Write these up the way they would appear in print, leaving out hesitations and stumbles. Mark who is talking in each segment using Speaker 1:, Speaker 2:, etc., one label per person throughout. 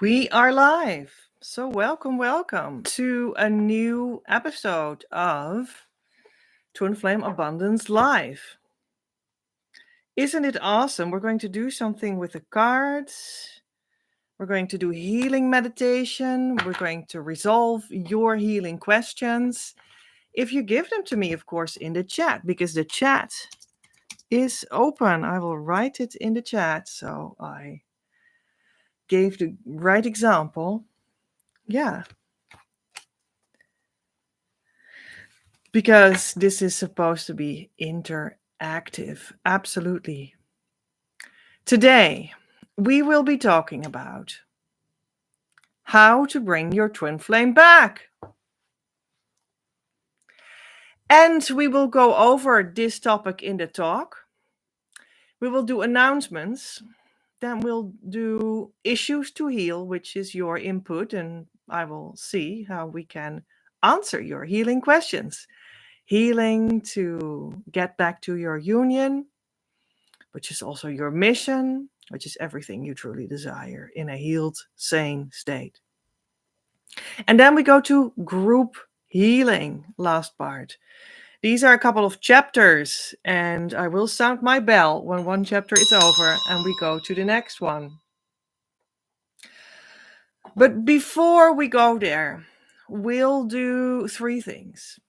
Speaker 1: We are live. So, welcome to a new episode of Twin Flame Abundance Live. Isn't it awesome? We're going to do something with the cards. We're going to do healing meditation. We're going to resolve your healing questions. If you give them to me, of course, in the chat, because the chat is open. I will write it in the chat. So, I gave the right example. Yeah. Because this is supposed to be interactive. Absolutely. Today, we will be talking about how to bring your twin flame back. And we will go over this topic in the talk. We will do announcements. Then we'll do issues to heal, which is your input, and I will see how we can answer your healing questions. Healing to get back to your union, which is also your mission, which is everything you truly desire in a healed, sane state. And then we go to group healing, last part. These are a couple of chapters, and I will sound my bell when one chapter is over and we go to the next one. But before we go there, we'll do three things,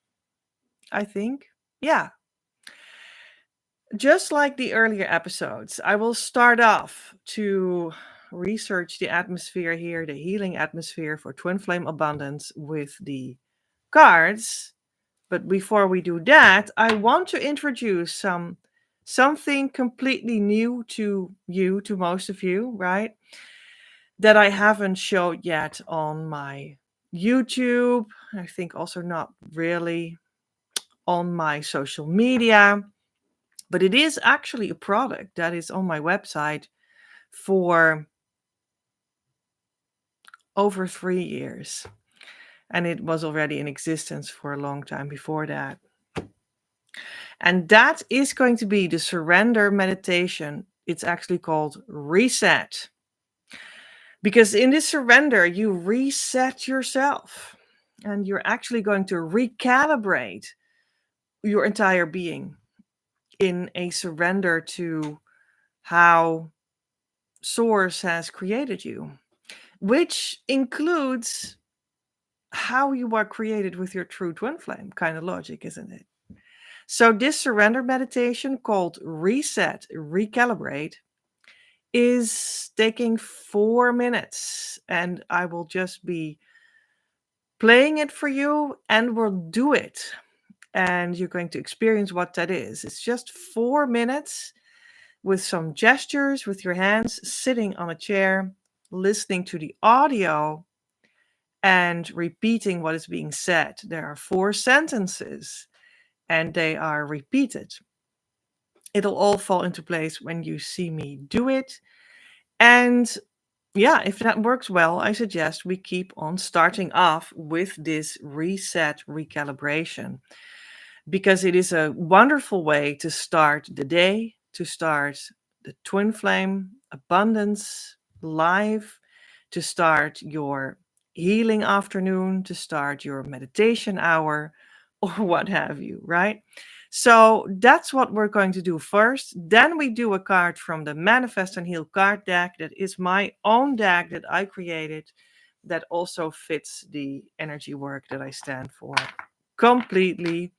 Speaker 1: I think. Yeah. Just like the earlier episodes, I will start off to research the atmosphere here, the healing atmosphere for Twin Flame Abundance with the cards. But before we do that, I want to introduce something completely new to you, to most of you, right? That I haven't showed yet on my YouTube. I think also not really on my social media. But it is actually a product that is on my website for over 3 years. And it was already in existence for a long time before that. And that is going to be the surrender meditation. It's actually called Reset. Because in this surrender, you reset yourself. And you're actually going to recalibrate your entire being in a surrender to how Source has created you, which includes how you are created with your true twin flame. Kind of logic, isn't it? So this surrender meditation called Reset, Recalibrate is taking 4 minutes, and I will just be playing it for you and we'll do it. And you're going to experience what that is. It's just 4 minutes with some gestures with your hands, sitting on a chair, listening to the audio and repeating what is being said. There are 4 sentences and they are repeated. It'll all fall into place when you see me do it. And yeah, if that works well, I suggest we keep on starting off with this reset recalibration, because it is a wonderful way to start the day, to start the twin flame abundance live, to start your healing afternoon, to start your meditation hour, or what have you, right? So that's what we're going to do first. Then we do a card from the Manifest and Heal card deck. That is my own deck that I created, that also fits the energy work that I stand for completely.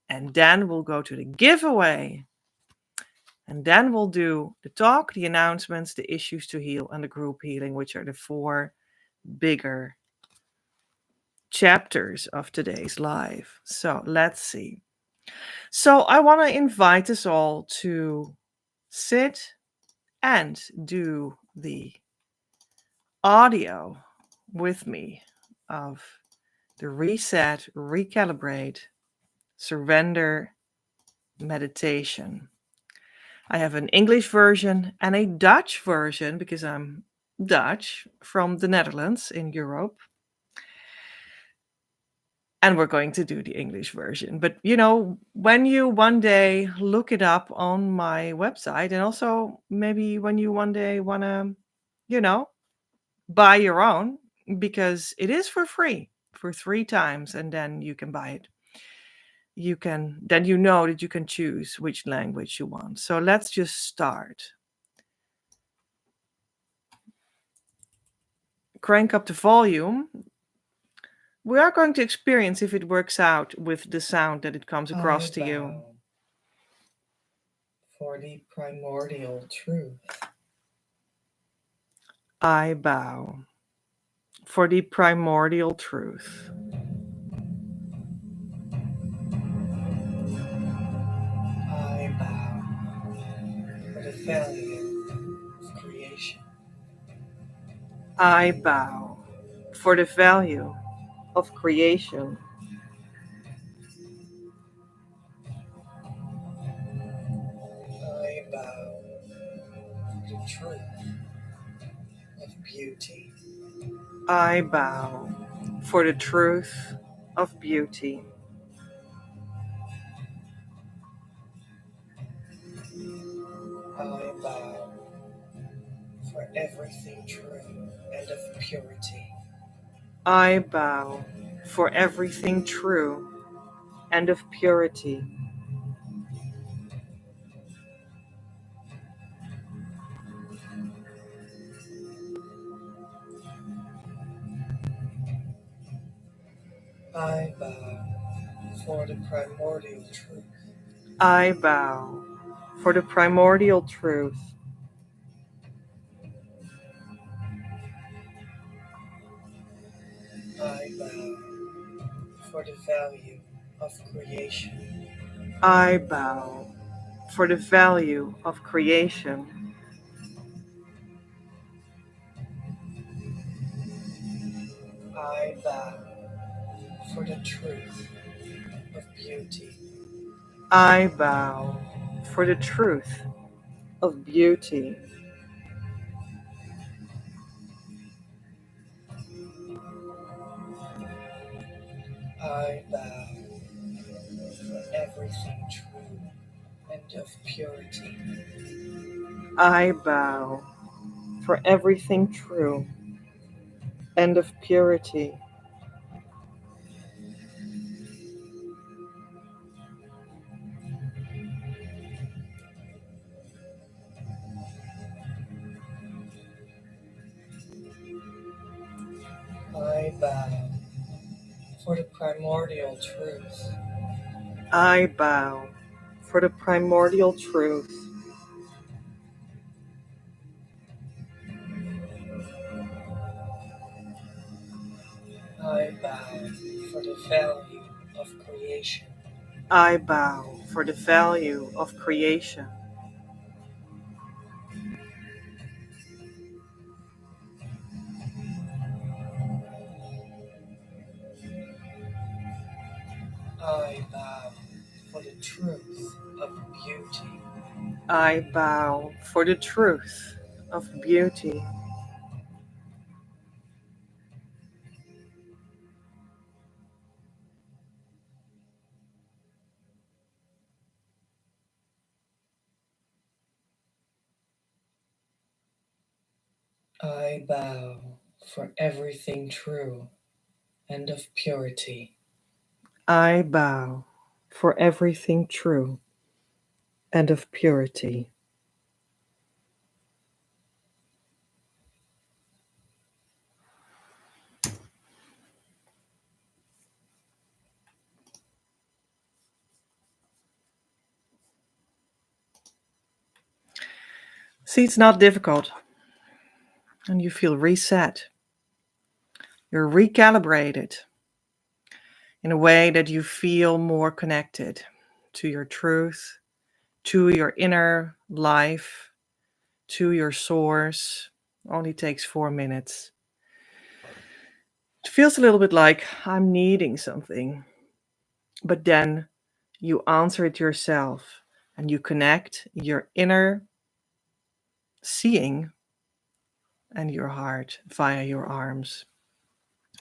Speaker 1: And then we'll go to the giveaway. And then we'll do the talk, the announcements, the issues to heal, and the group healing, which are the 4 bigger chapters of today's live. So let's see. So I want to invite us all to sit and do the audio with me of the reset, recalibrate, surrender meditation. I have an English version and a Dutch version because I'm Dutch from the Netherlands in Europe. And we're going to do the English version. But, when you one day look it up on my website, and also maybe when you one day want to, buy your own because it is for free for 3 times, and then you can buy it. Then you know that you can choose which language you want. So let's just start. Crank up the volume. We are going to experience if it works out with the sound that it comes across to you.
Speaker 2: For the primordial truth.
Speaker 1: I bow for the primordial truth.
Speaker 2: I bow for the value of creation.
Speaker 1: I bow for the value of creation.
Speaker 2: I bow for the truth of beauty.
Speaker 1: I bow for the truth of beauty.
Speaker 2: I bow for everything true and of purity.
Speaker 1: I bow for everything true and of purity.
Speaker 2: I bow for the primordial truth.
Speaker 1: I bow for the primordial truth.
Speaker 2: I bow for the value of creation.
Speaker 1: I bow for the value of creation.
Speaker 2: I bow for the truth of beauty.
Speaker 1: I bow for the truth of beauty.
Speaker 2: I bow for everything true and of purity.
Speaker 1: I bow for everything true and of purity.
Speaker 2: I bow for the primordial truth.
Speaker 1: I bow for the primordial truth.
Speaker 2: I bow for the value of creation.
Speaker 1: I bow for the value of creation.
Speaker 2: I bow for the truth of beauty.
Speaker 1: I bow for the truth of beauty.
Speaker 2: I bow for everything true and of purity.
Speaker 1: I bow for everything true and of purity. See, it's not difficult, and you feel reset. You're recalibrated in a way that you feel more connected to your truth, to your inner life, to your source. Only takes 4 minutes. It feels a little bit like I'm needing something, but then you answer it yourself and you connect your inner seeing and your heart via your arms.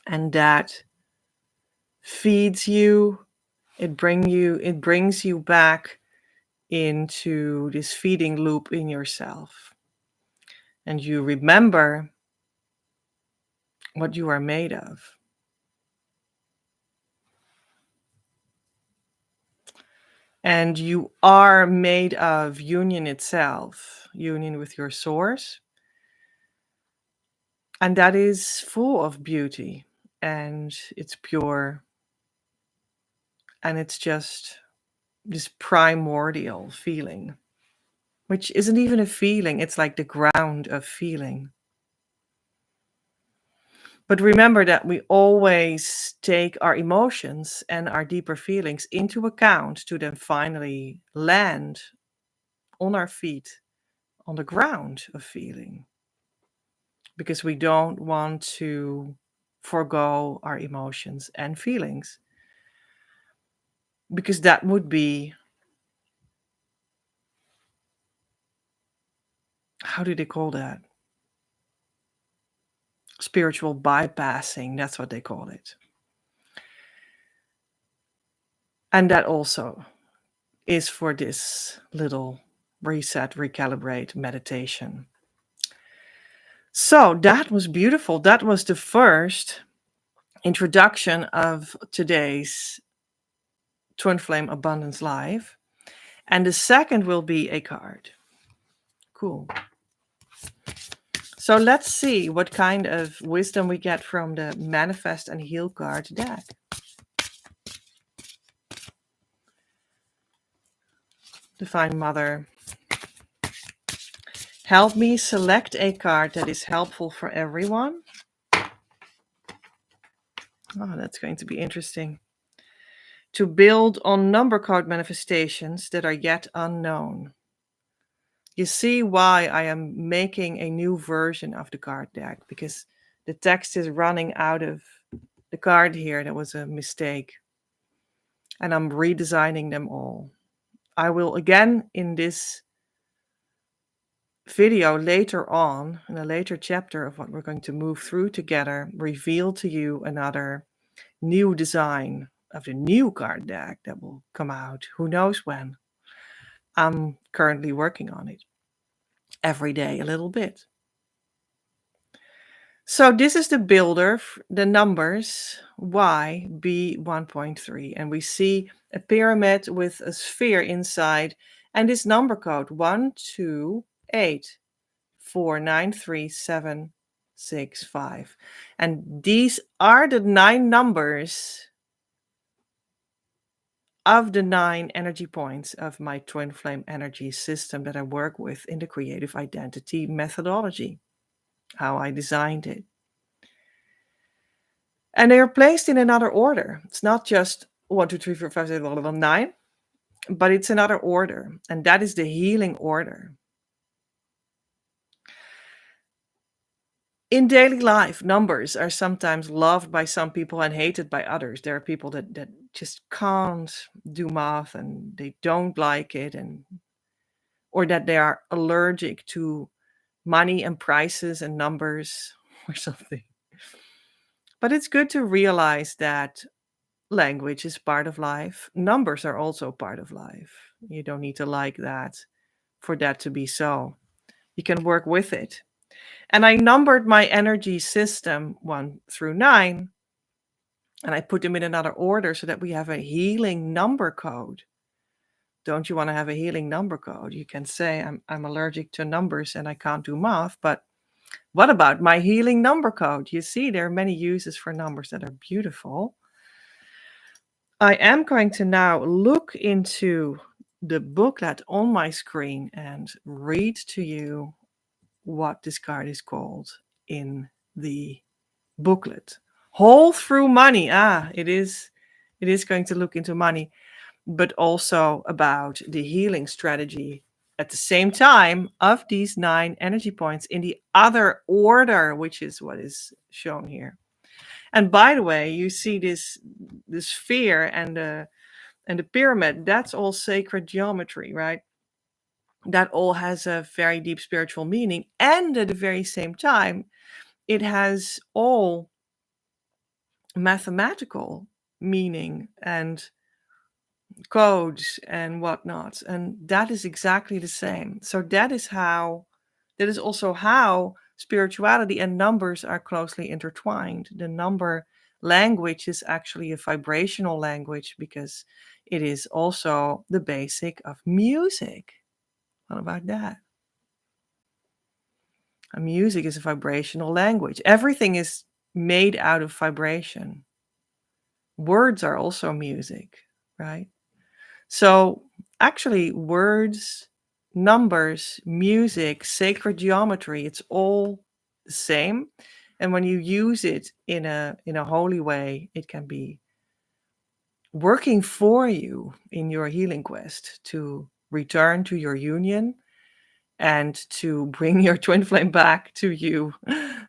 Speaker 1: And that feeds you, it brings you back into this feeding loop in yourself. And you remember what you are made of. And you are made of union itself, union with your source. And that is full of beauty and it's pure and it's just this primordial feeling, which isn't even a feeling, it's like the ground of feeling. But remember that we always take our emotions and our deeper feelings into account to then finally land on our feet on the ground of feeling. Because we don't want to forego our emotions and feelings. Because that would be, how do they call that? Spiritual bypassing, that's what they call it. And that also is for this little reset, recalibrate meditation. So that was beautiful. That was the first introduction of today's Twin Flame Abundance Live. And the second will be a card. Cool. So let's see what kind of wisdom we get from the Manifest and Heal card deck. Divine Mother, help me select a card that is helpful for everyone. Oh, that's going to be interesting. To build on number code manifestations that are yet unknown. You see why I am making a new version of the card deck, because the text is running out of the card here. That was a mistake. And I'm redesigning them all. I will again in this video later on, in a later chapter of what we're going to move through together, reveal to you another new design of the new card deck that will come out. Who knows when? I'm currently working on it. Every day a little bit. So this is the builder, the numbers Y, B 1.3. And we see a pyramid with a sphere inside. And this number code 128493765. And these are the 9 numbers of the 9 energy points of my twin flame energy system that I work with in the creative identity methodology, how I designed it. And they are placed in another order. It's not just 1, 2, 3, 4, 5, 6, 7, 9, but it's another order. And that is the healing order. In daily life, numbers are sometimes loved by some people and hated by others. There are people that just can't do math and they don't like it, or that they are allergic to money and prices and numbers or something. But it's good to realize that language is part of life. Numbers are also part of life. You don't need to like that for that to be so. You can work with it. And I numbered my energy system 1 through 9, and I put them in another order so that we have a healing number code. Don't you want to have a healing number code? You can say, I'm allergic to numbers and I can't do math, but what about my healing number code? You see, there are many uses for numbers that are beautiful. I am going to now look into the booklet on my screen and read to you what this card is called in the booklet. Whole through money. It is going to look into money, but also about the healing strategy at the same time of these 9 energy points in the other order, which is what is shown here. And by the way, you see this sphere and the pyramid, that's all sacred geometry, right? That all has a very deep spiritual meaning. And at the very same time, it has all mathematical meaning and codes and whatnot. And that is exactly the same. So that is also how spirituality and numbers are closely intertwined. The number language is actually a vibrational language because it is also the basic of music. What about that? And music is a vibrational language. Everything is made out of vibration. Words are also music, right? So, actually, words, numbers, music, sacred geometry, it's all the same. And when you use it in a holy way, it can be working for you in your healing quest to return to your union and to bring your twin flame back to you,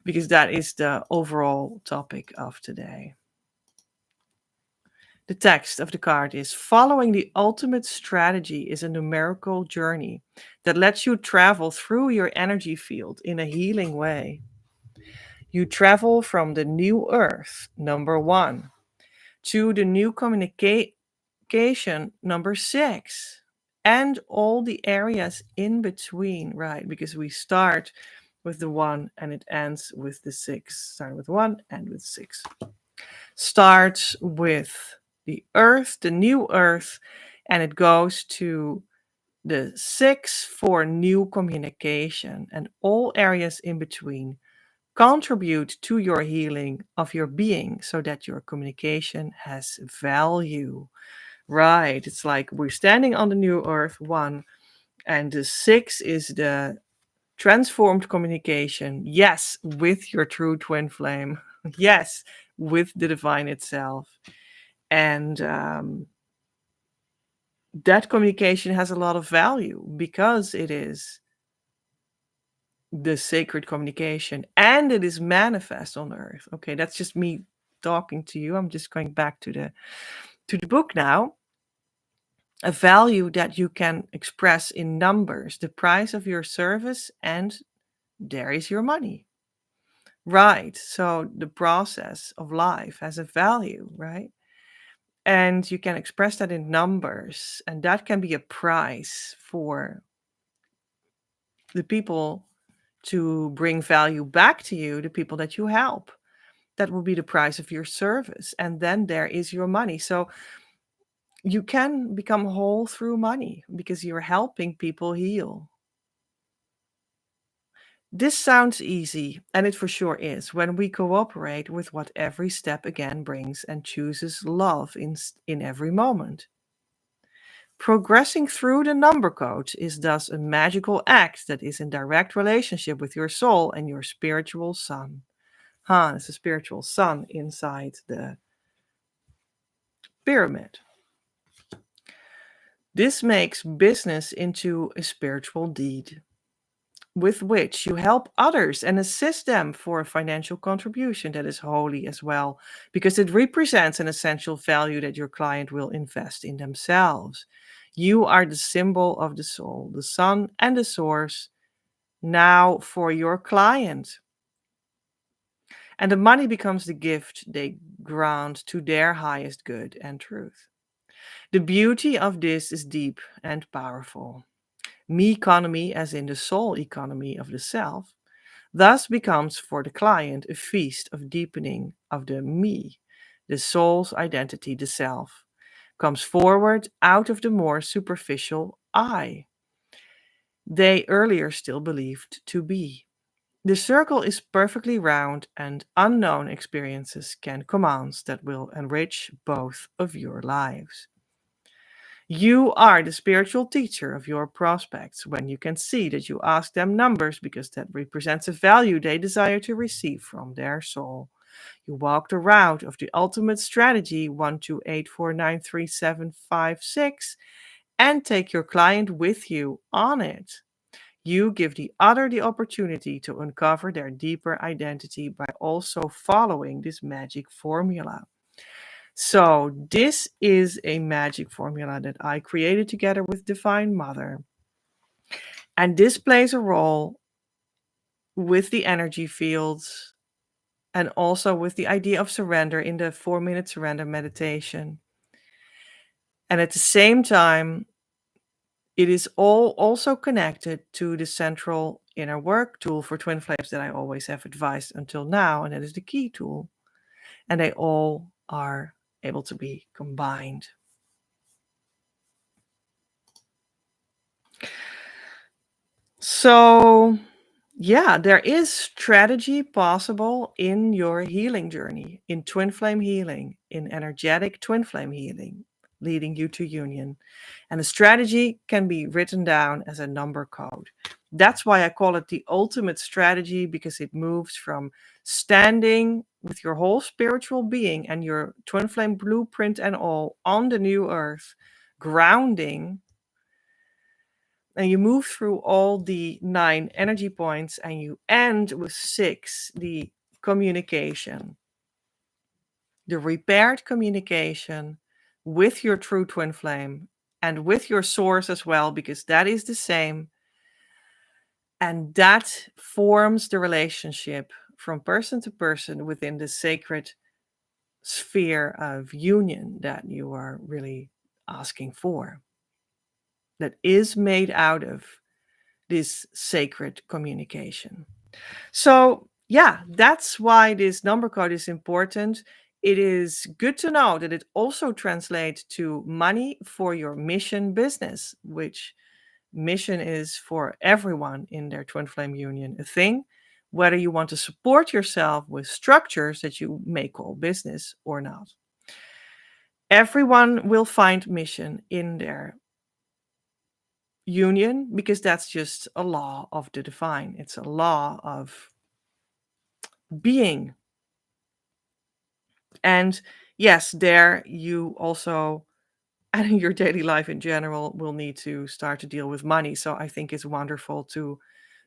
Speaker 1: because that is the overall topic of today. The text of the card is: following the ultimate strategy is a numerical journey that lets you travel through your energy field in a healing way. You travel from the new earth, number 1, to the new communication, number 6, and all the areas in between, right? Because we start with the 1 and it ends with the 6. Start with 1 and with 6. Starts with the earth, the new earth, and it goes to the 6 for new communication, and all areas in between contribute to your healing of your being so that your communication has value. Right. It's like we're standing on the new earth, 1, and the 6 is the transformed communication. Yes, with your true twin flame. Yes, with the divine itself. And that communication has a lot of value because it is the sacred communication and it is manifest on earth. Okay, that's just me talking to you. I'm just going back to the book now. A value that you can express in numbers, the price of your service, and there is your money. Right. So the process of life has a value, right? And you can express that in numbers, and that can be a price for the people to bring value back to you, the people that you help. That will be the price of your service. And then there is your money. So you can become whole through money because you're helping people heal. This sounds easy, and it for sure is, when we cooperate with what every step again brings and chooses love in every moment. Progressing through the number code is thus a magical act that is in direct relationship with your soul and your spiritual sun. It's a spiritual sun inside the pyramid. This makes business into a spiritual deed with which you help others and assist them for a financial contribution that is holy as well, because it represents an essential value that your client will invest in themselves. You are the symbol of the soul, the sun, and the source now for your client. And the money becomes the gift they grant to their highest good and truth. The beauty of this is deep and powerful. Me economy, as in the soul economy of the self, thus becomes for the client a feast of deepening of the me, the soul's identity, the self, comes forward out of the more superficial I they earlier still believed to be. The circle is perfectly round, and unknown experiences can commence that will enrich both of your lives. You are the spiritual teacher of your prospects when you can see that you ask them numbers because that represents a value they desire to receive from their soul. You walk the route of the ultimate strategy 128493756 and take your client with you on it. You give the other the opportunity to uncover their deeper identity by also following this magic formula. So, this is a magic formula that I created together with Divine Mother. And this plays a role with the energy fields and also with the idea of surrender in the 4-minute surrender meditation. And at the same time, it is all also connected to the central inner work tool for twin flames that I always have advised until now, and that is the key tool. And they all are able to be combined. So, yeah, there is strategy possible in your healing journey, in twin flame healing, in energetic twin flame healing, leading you to union. And the strategy can be written down as a number code. That's why I call it the ultimate strategy, because it moves from standing with your whole spiritual being and your twin flame blueprint and all on the new earth, grounding, and you move through all the 9 energy points and you end with 6, the communication, the repaired communication with your true twin flame and with your source as well, because that is the same. And that forms the relationship from person to person within the sacred sphere of union that you are really asking for, that is made out of this sacred communication. So, yeah, that's why this number code is important. It is good to know that it also translates to money for your mission business, which mission is for everyone in their twin flame union a thing, whether you want to support yourself with structures that you may call business or not. Everyone will find mission in their union because that's just a law of the divine. It's a law of being. And yes, there you also, and in your daily life in general, will need to start to deal with money. So I think it's wonderful to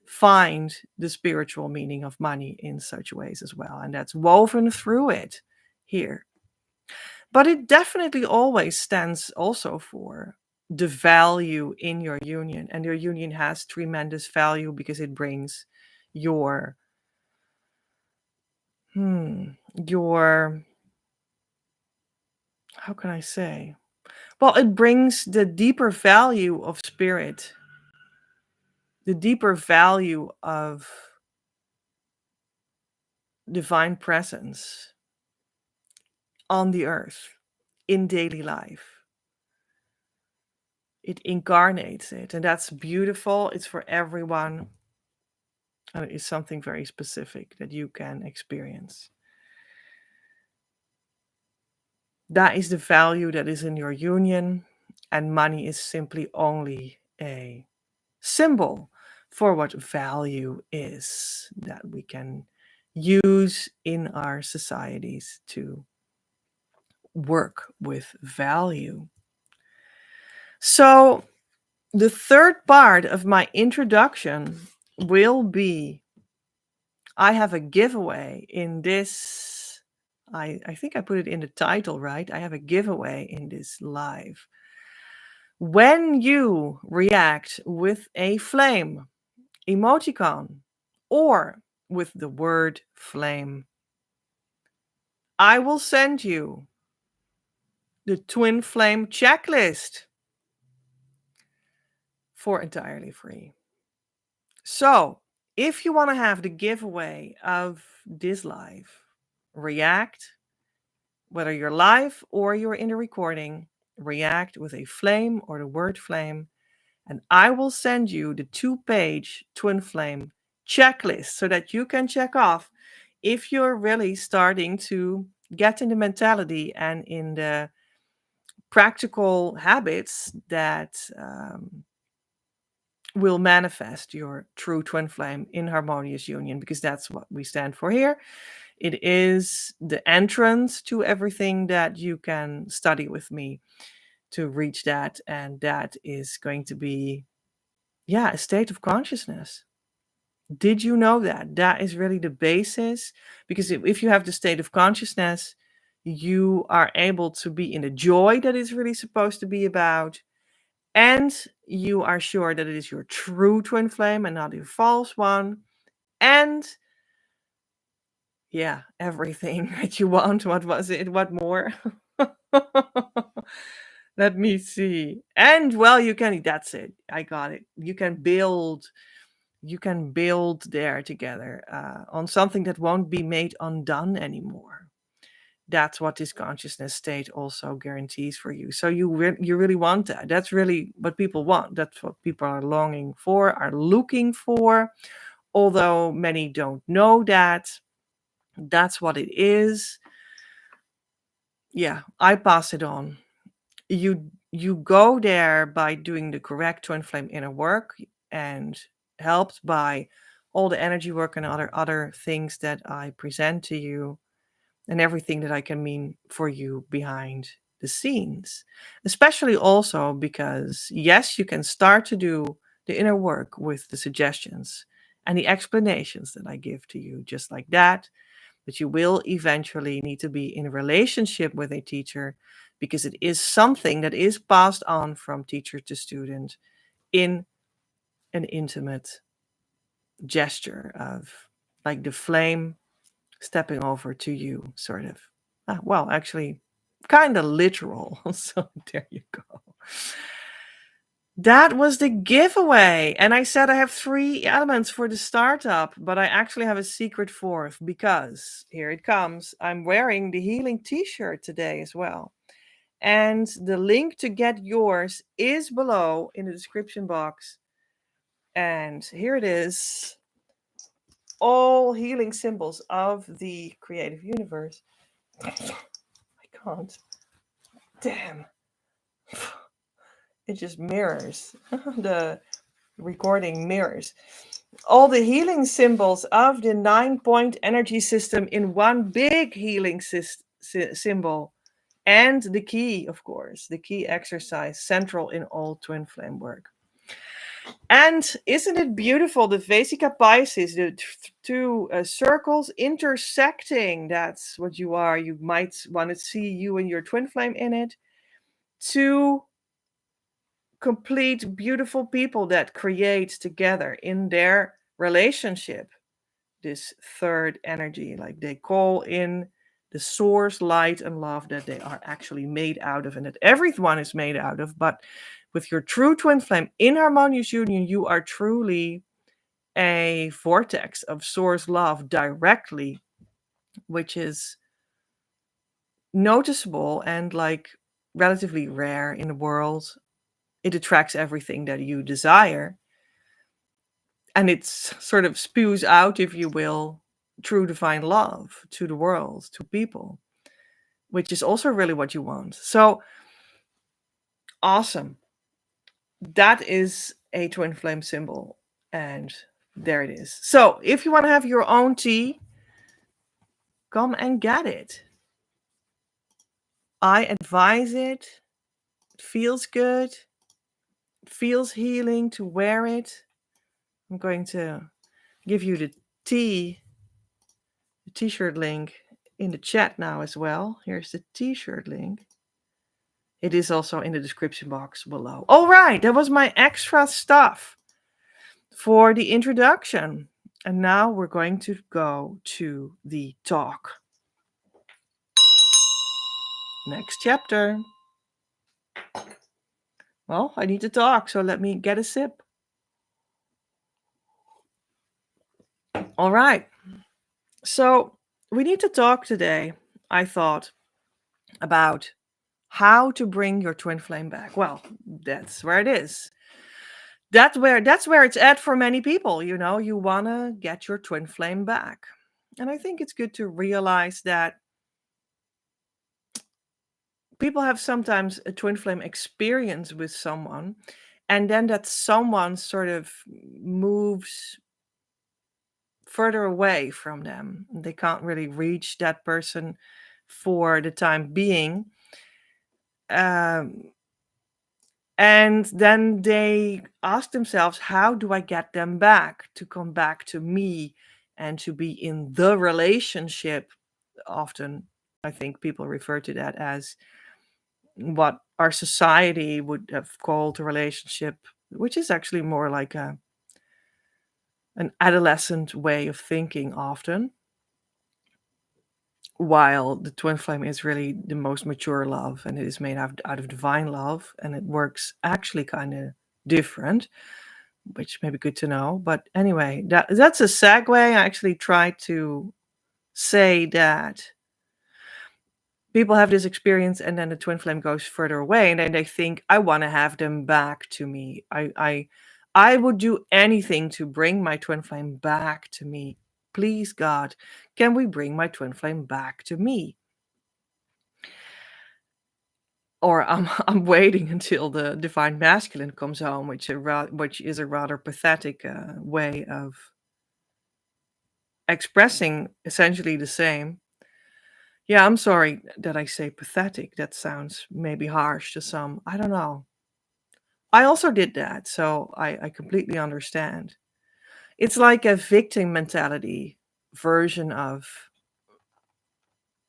Speaker 1: find the spiritual meaning of money in such ways as well. And that's woven through it here. But it definitely always stands also for the value in your union. And your union has tremendous value because it brings your, your, how can I say? Well, it brings the deeper value of spirit, the deeper value of divine presence on the earth in daily life. It incarnates it, and that's beautiful. It's for everyone, and it is something very specific that you can experience. That is the value that is in your union, and money is simply only a symbol for what value is that we can use in our societies to work with value. So, the third part of my introduction will be, I have a giveaway in this. I think I put it in the title, right? I have a giveaway in this live. When you react with a flame emoticon or with the word flame, I will send you the twin flame checklist for entirely free. So, if you want to have the giveaway of this live, react, whether you're live or you're in the recording, react with a flame or the word flame, and I will send you the 2-page twin flame checklist so that you can check off if you're really starting to get in the mentality and in the practical habits that will manifest your true twin flame in harmonious union, because that's what we stand for here. It is the entrance to everything that you can study with me to reach that. And that is going to be, yeah, a state of consciousness. Did you know that? That is really the basis. Because if you have the state of consciousness, you are able to be in the joy that it's really supposed to be about. And you are sure that it is your true twin flame and not your false one. And yeah, everything that you want. What was it? What more? Let me see. And well, you can, that's it. I got it. You can build You can build there together on something that won't be made undone anymore. That's what this consciousness state also guarantees for you. So you really want that. That's really what people want. That's what people are longing for, are looking for. Although many don't know that, that's what it is. Yeah, I pass it on. You go there by doing the correct twin flame inner work, and helped by all the energy work and other things that I present to you, and everything that I can mean for you behind the scenes. Especially also because, yes, you can start to do the inner work with the suggestions and the explanations that I give to you, just like that. But you will eventually need to be in a relationship with a teacher, because it is something that is passed on from teacher to student in an intimate gesture of like the flame stepping over to you, sort of. Well, actually, kind of literal. So there you go. That was the giveaway. And I said I have 3 elements for the startup, but I actually have a secret fourth, because here it comes. I'm wearing the healing t shirt today as well. And the link to get yours is below in the description box. And here it is, all healing symbols of the creative universe. I can't. Damn. It just mirrors. The recording mirrors all the healing symbols of the 9-point energy system in one big healing symbol. And the key, of course, the key exercise central in all twin flame work. And isn't it beautiful? The Vesica Pisces, the two circles intersecting. That's what you are. You might want to see you and your twin flame in it. Two complete, beautiful people that create together in their relationship this third energy. Like they call in the source, light, and love that they are actually made out of, and that everyone is made out of. But with your true twin flame in harmonious union, you are truly a vortex of source love directly, which is noticeable and like relatively rare in the world. It attracts everything that you desire, and it sort of spews out, if you will, true divine love to the world, to people, which is also really what you want. So awesome. That is a twin flame symbol. And there it is. So if you want to have your own tea, come and get it. I advise it. It feels good. It feels healing to wear it. I'm going to give you the t-shirt link in the chat now as well. Here's the t-shirt link. It is also in the description box below. All right, that was my extra stuff for the introduction. And now we're going to go to the talk. Next chapter. Well, I need to talk, so let me get a sip. All right. So we need to talk today, I thought, about how to bring your twin flame back. Well, that's where it is. That's where it's at for many people. You know, you want to get your twin flame back. And I think it's good to realize that people have sometimes a twin flame experience with someone, and then that someone sort of moves further away from them. They can't really reach that person for the time being. Um, and then they ask themselves, how do I get them back to come back to me and to be in the relationship? Often, I think people refer to that as what our society would have called a relationship, which is actually more like an adolescent way of thinking often, while the twin flame is really the most mature love, and it is made out of divine love, and it works actually kind of different. which may be good to know. But anyway, that's a segue. I actually tried to say that people have this experience and then the twin flame goes further away and then they think I want to have them back to me. I would do anything to bring my twin flame back to me. Please God, can we bring my twin flame back to me? Or I'm waiting until the divine masculine comes home, which is a rather pathetic way of expressing essentially the same. Yeah, I'm sorry that I say pathetic. That sounds maybe harsh to some. I don't know. I also did that, so I completely understand. It's like a victim mentality version of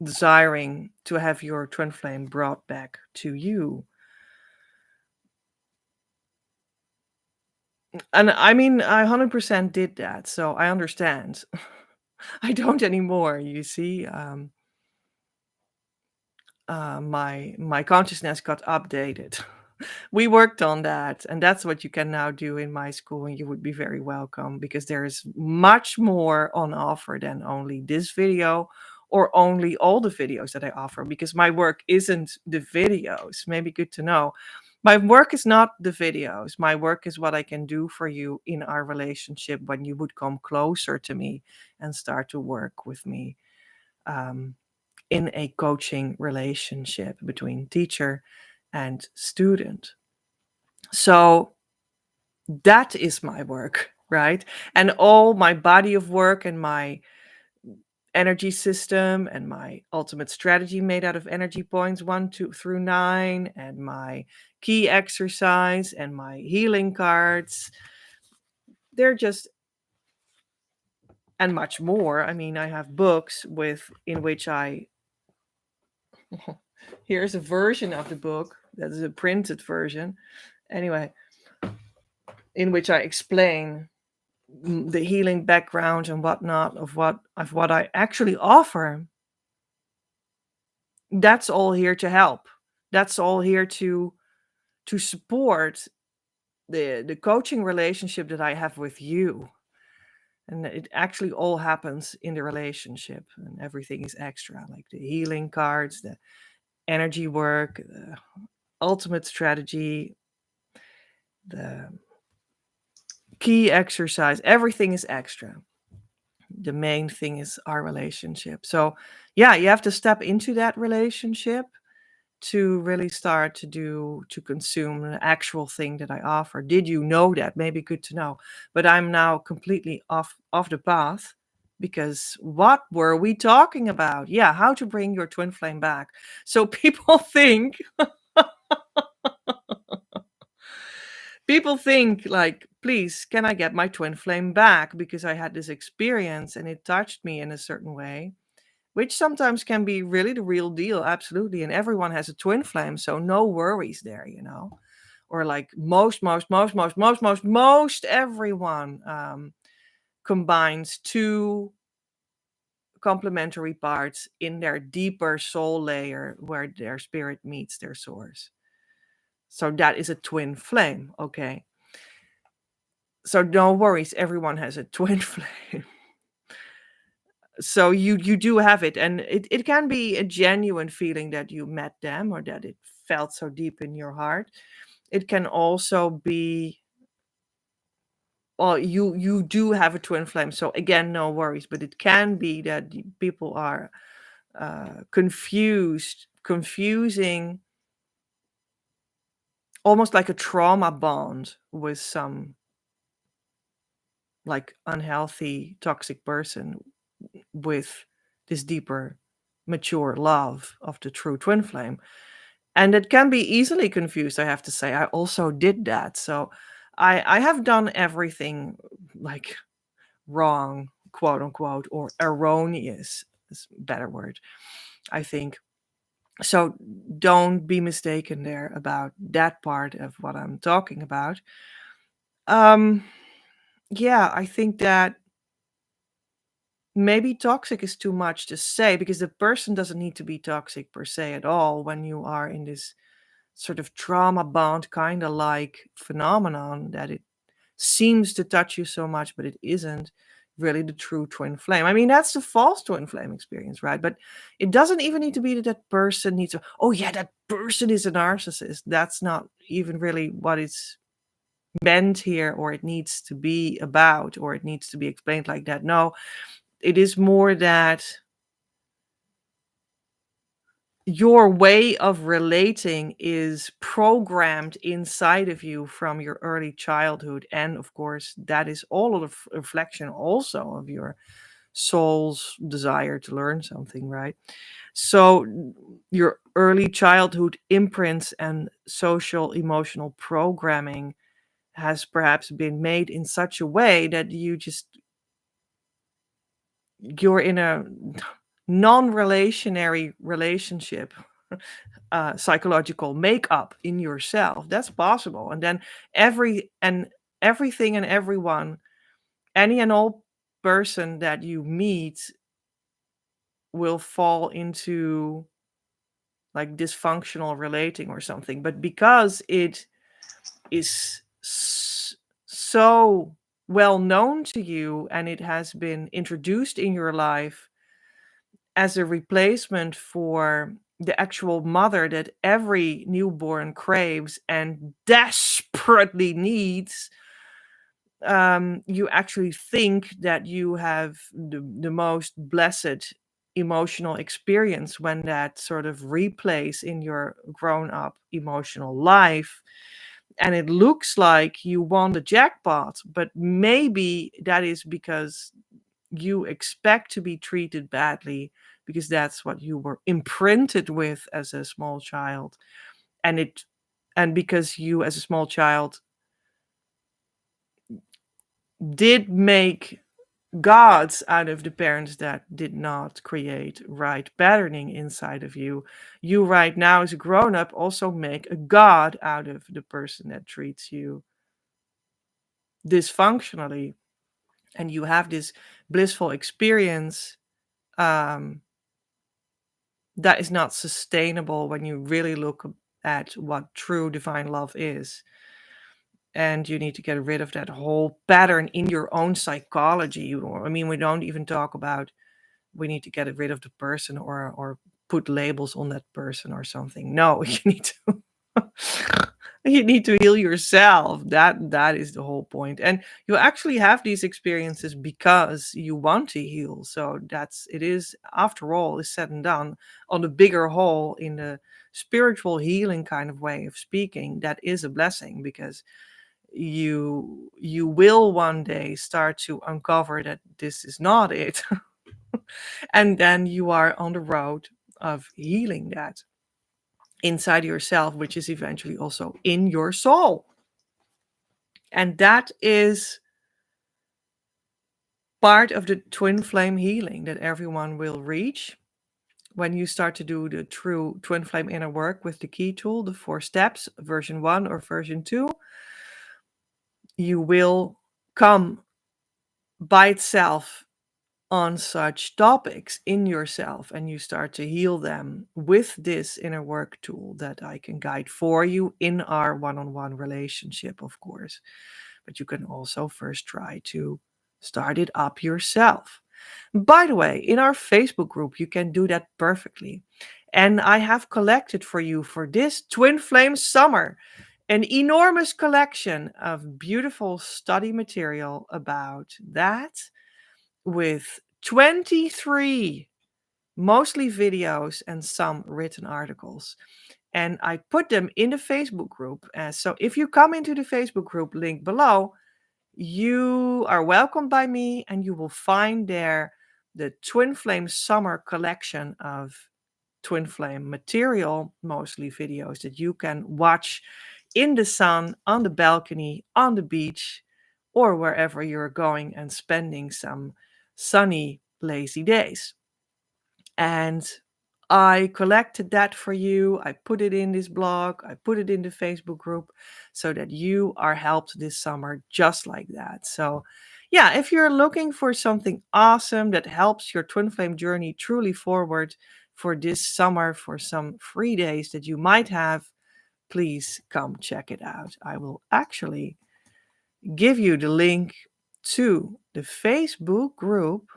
Speaker 1: desiring to have your twin flame brought back to you. And I mean, I 100% did that, so I understand. I don't anymore, you see. My consciousness got updated. We worked on that, and that's what you can now do in my school, and you would be very welcome because there is much more on offer than only this video or only all the videos that I offer, because my work isn't the videos. Maybe good to know. My work is not the videos. My work is what I can do for you in our relationship when you would come closer to me and start to work with me. Um, in a coaching relationship between teacher and student. So that is my work, right? And all my body of work and my energy system and my ultimate strategy made out of energy points 1, 2 through 9, and my key exercise and my healing cards. They're just, and much more. I mean, I have books with in which I here's a version of the book that is a printed version. Anyway, in which I explain the healing background and whatnot of what I actually offer. That's all here to help. That's all here to support the coaching relationship that I have with you. And it actually all happens in the relationship, and everything is extra, like the healing cards, the energy work, the ultimate strategy, the key exercise. Everything is extra. The main thing is our relationship. So, yeah, you have to step into that relationship to really start to consume the actual thing that I offer. Did you know that? Maybe good to know. But I'm now completely off the path because what were we talking about? Yeah, how to bring your twin flame back. So people think like, please, can I get my twin flame back because I had this experience and it touched me in a certain way, which sometimes can be really the real deal, absolutely. And everyone has a twin flame, so no worries there. Or like most everyone combines two complementary parts in their deeper soul layer where their spirit meets their source. So that is a twin flame, okay? So no worries, everyone has a twin flame. So you do have it, and it can be a genuine feeling that you met them or that it felt so deep in your heart. It can also be, well, you do have a twin flame, so again, no worries. But it can be that people are confusing almost like a trauma bond with some like unhealthy toxic person with this deeper mature love of the true twin flame. And it can be easily confused, I have to say. I also did that. So I have done everything like wrong, quote unquote, or erroneous is a better word, I think. So don't be mistaken there about that part of what I'm talking about. Um yeah, I think that maybe toxic is too much to say because the person doesn't need to be toxic per se at all when you are in this sort of trauma bond kind of like phenomenon that it seems to touch you so much, but it isn't really the true twin flame. I mean, that's the false twin flame experience, right? But it doesn't even need to be that that person needs to, oh yeah, that person is a narcissist. That's not even really what it's meant here, or it needs to be about, or it needs to be explained like that. No, it is more that your way of relating is programmed inside of you from your early childhood. And of course, that is all of the reflection also of your soul's desire to learn something, right? So, your early childhood imprints and social emotional programming has perhaps been made in such a way that you're in a non-relationary relationship, psychological makeup in yourself. That's possible. And then everything and everyone, any and all person that you meet will fall into like dysfunctional relating or something. But because it is so well known to you and it has been introduced in your life as a replacement for the actual mother that every newborn craves and desperately needs, you actually think that you have the most blessed emotional experience when that sort of replays in your grown up emotional life. And it looks like you won the jackpot, but maybe that is because you expect to be treated badly because that's what you were imprinted with as a small child. And because you as a small child did make gods out of the parents that did not create right patterning inside of you, you right now as a grown up also make a god out of the person that treats you dysfunctionally. And you have this blissful experience, um, that is not sustainable when you really look at what true divine love is. And you need to get rid of that whole pattern in your own psychology. I mean, we don't even talk about we need to get rid of the person or put labels on that person or something. No, you need to you need to heal yourself. That is the whole point. And you actually have these experiences because you want to heal. So that's it is, after all is said and done, on the bigger whole, in the spiritual healing kind of way of speaking, that is a blessing, because you will one day start to uncover that this is not it. And then you are on the road of healing that inside yourself, which is eventually also in your soul. And that is part of the twin flame healing that everyone will reach when you start to do the true twin flame inner work with the key tool, the 4 steps, version 1 or version 2. You will come by itself on such topics in yourself, and you start to heal them with this inner work tool that I can guide for you in our one-on-one relationship, of course. But you can also first try to start it up yourself. By the way, in our Facebook group, you can do that perfectly. And I have collected for you for this Twin Flame Summer an enormous collection of beautiful study material about that, with 23 mostly videos and some written articles. And I put them in the Facebook group. So if you come into the Facebook group link below, you are welcomed by me, and you will find there the Twin Flame Summer collection of Twin Flame material, mostly videos that you can watch in the sun, on the balcony, on the beach, or wherever you're going and spending some sunny, lazy days. And I collected that for you. I put it in this blog, I put it in the Facebook group so that you are helped this summer just like that. So, yeah, if you're looking for something awesome that helps your twin flame journey truly forward for this summer, for some free days that you might have, please come check it out. I will actually give you the link to the Facebook group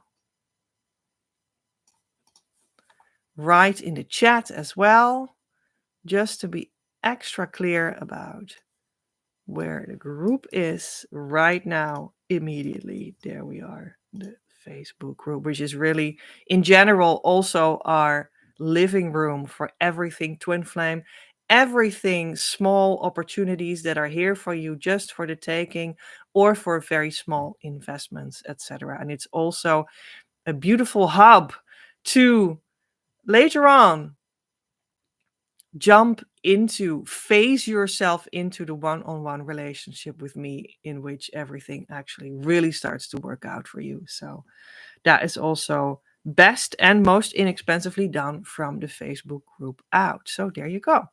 Speaker 1: right in the chat as well, just to be extra clear about where the group is right now. Immediately, there we are, the Facebook group, which is really, in general, also our living room for everything twin flame, everything small opportunities that are here for you just for the taking or for very small investments, etc. And it's also a beautiful hub to later on jump into, phase yourself into the one-on-one relationship with me, in which everything actually really starts to work out for you. So that is also best and most inexpensively done from the Facebook group out. So there you go.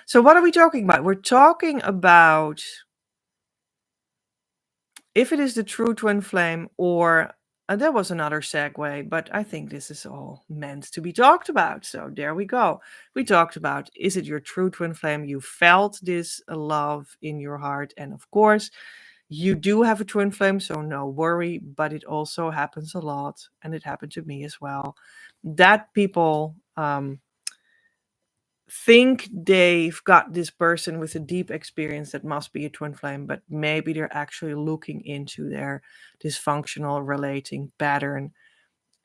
Speaker 1: So what are we talking about? We're talking about if it is the true twin flame, or there was another segue, but I think this is all meant to be talked about. So there we go. We talked about, is it your true twin flame? You felt this love in your heart. And of course, you do have a twin flame, so no worry. But it also happens a lot, and it happened to me as well, that people think they've got this person with a deep experience that must be a twin flame, but maybe they're actually looking into their dysfunctional relating pattern,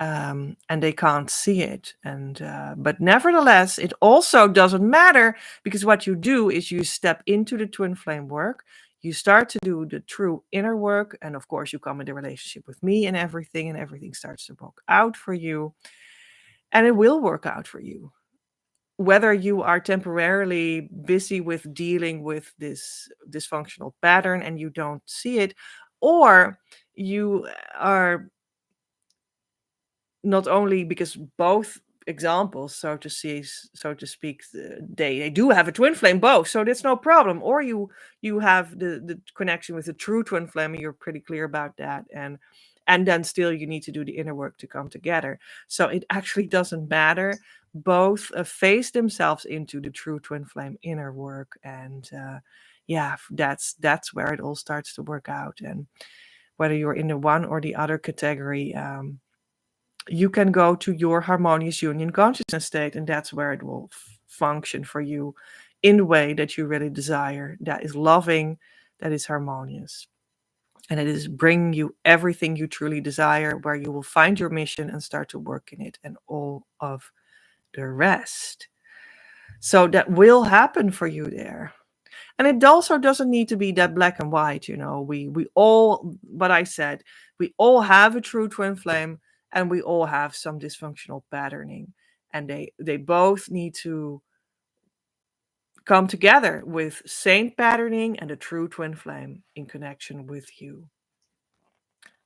Speaker 1: and they can't see it. And but nevertheless, it also doesn't matter, because what you do is you step into the twin flame work. You start to do the true inner work, and of course, you come in the relationship with me, and everything starts to work out for you, and it will work out for you, whether you are temporarily busy with dealing with this dysfunctional pattern and you don't see it, or you are not only, because both examples, so to speak, they do have a twin flame both, so that's no problem. Or you have the connection with the true twin flame, and you're pretty clear about that, and then still you need to do the inner work to come together. So it actually doesn't matter. Both phase themselves into the true twin flame inner work, and yeah, that's where it all starts to work out. And whether you're in the one or the other category, you can go to your harmonious union consciousness state, and that's where it will function for you in the way that you really desire. That is loving, that is harmonious, and it is bringing you everything you truly desire, where you will find your mission and start to work in it, and all of the rest. So that will happen for you there. And it also doesn't need to be that black and white. We all, what I said, we all have a true twin flame, and we all have some dysfunctional patterning, and they both need to come together with saint patterning and a true twin flame in connection with you.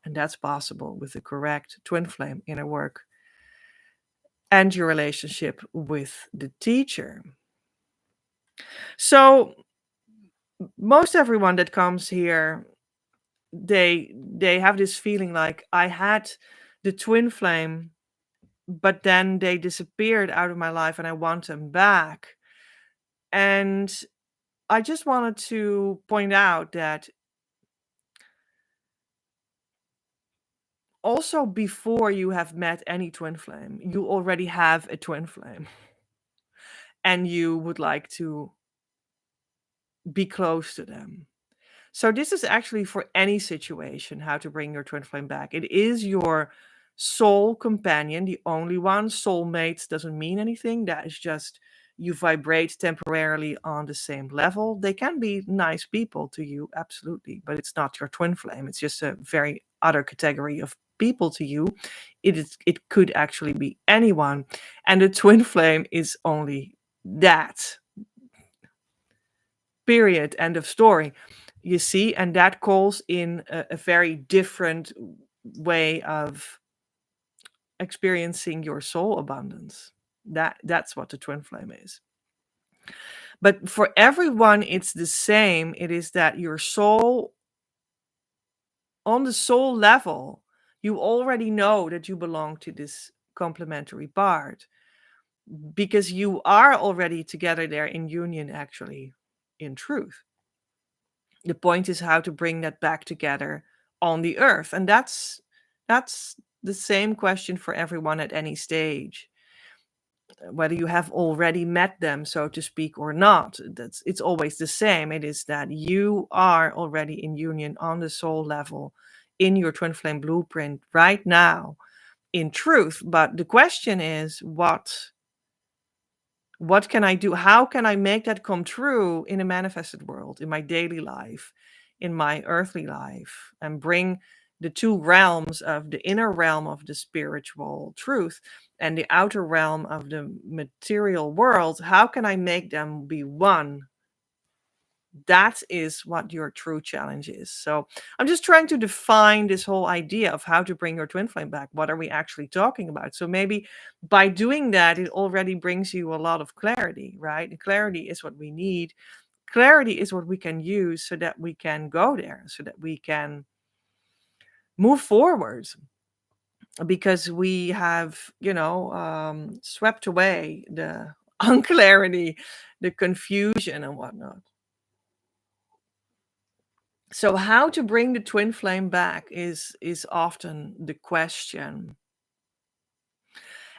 Speaker 1: And that's possible with the correct twin flame inner work and your relationship with the teacher. So most everyone that comes here, they have this feeling like, I had the twin flame, but then they disappeared out of my life and I want them back. And I just wanted to point out that also, before you have met any twin flame, you already have a twin flame, and you would like to be close to them. So this is actually for any situation, how to bring your twin flame back. It is your soul companion, the only one. Soulmates doesn't mean anything. That is just, you vibrate temporarily on the same level. They can be nice people to you, absolutely, but it's not your twin flame. It's just a very other category of people to you. It could actually be anyone, and the twin flame is only that. Period. End of story. You see, and that calls in a very different way of experiencing your soul abundance. That's what the twin flame is. But for everyone, it's the same. It is that your soul, on the soul level, you already know that you belong to this complementary part, because you are already together there in union, actually, in truth. The point is how to bring that back together on the earth. And that's the same question for everyone at any stage, whether you have already met them, so to speak, or not. It's always the same. It is that you are already in union on the soul level in your twin flame blueprint right now in truth. But the question is, what can I do? How can I make that come true in a manifested world, in my daily life, in my earthly life, and bring the two realms of the inner realm of the spiritual truth and the outer realm of the material world? How can I make them be one? That is what your true challenge is. So I'm just trying to define this whole idea of how to bring your twin flame back. What are we actually talking about? So maybe by doing that, it already brings you a lot of clarity, right? And clarity is what we need. Clarity is what we can use so that we can go there, so that we can move forward, because we have, swept away the unclarity, the confusion, and whatnot. So how to bring the twin flame back is often the question.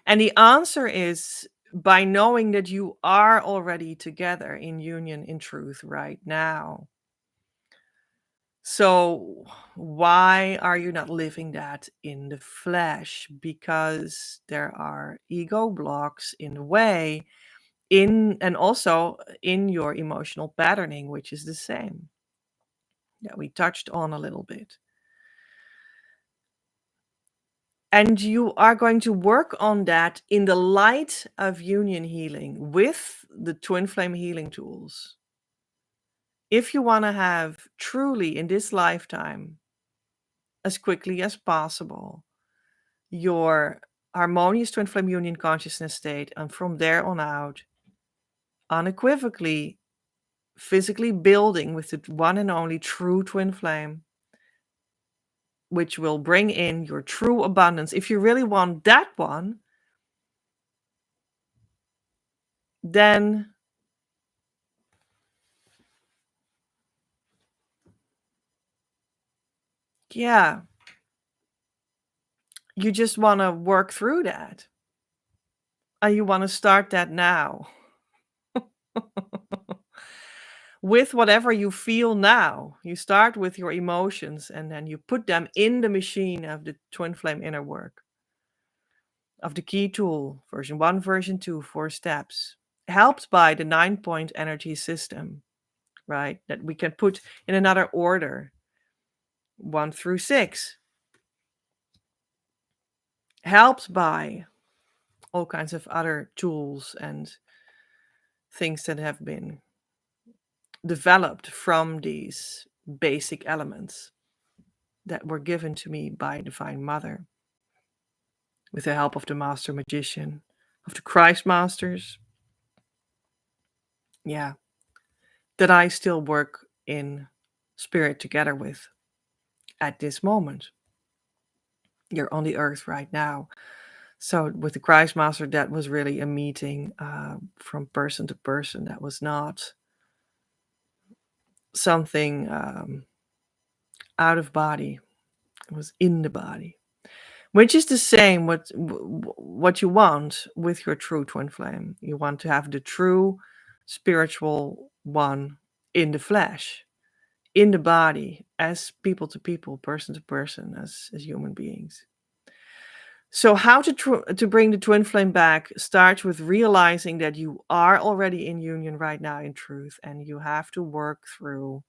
Speaker 1: And the answer is by knowing that you are already together in union in truth right now. So why are you not living that in the flesh? Because there are ego blocks in the way, in and also in your emotional patterning, which is the same, that we touched on a little bit. And you are going to work on that in the light of union healing with the twin flame healing tools. If you want to have truly in this lifetime, as quickly as possible, your harmonious twin flame union consciousness state, and from there on out, unequivocally, physically building with the one and only true twin flame, which will bring in your true abundance. If you really want that one, then yeah, you just want to work through that. And you want to start that now with whatever you feel now. You start with your emotions and then you put them in the machine of the twin flame inner work, of the key tool, version 1, version 2, 4 steps, helped by the 9-point energy system, right? That we can put in another order, 1 through 6, helped by all kinds of other tools and things that have been developed from these basic elements that were given to me by Divine Mother with the help of the Master Magician, of the Christ Masters. Yeah, that I still work in spirit together with at this moment. You're on the earth right now. So with the Christ Master, that was really a meeting from person to person. That was not something out of body. It was in the body, which is the same what you want with your true twin flame. You want to have the true spiritual one in the flesh, in the body, as people to people, person to person, as human beings. So how to bring the twin flame back starts with realizing that you are already in union right now in truth, and you have to work through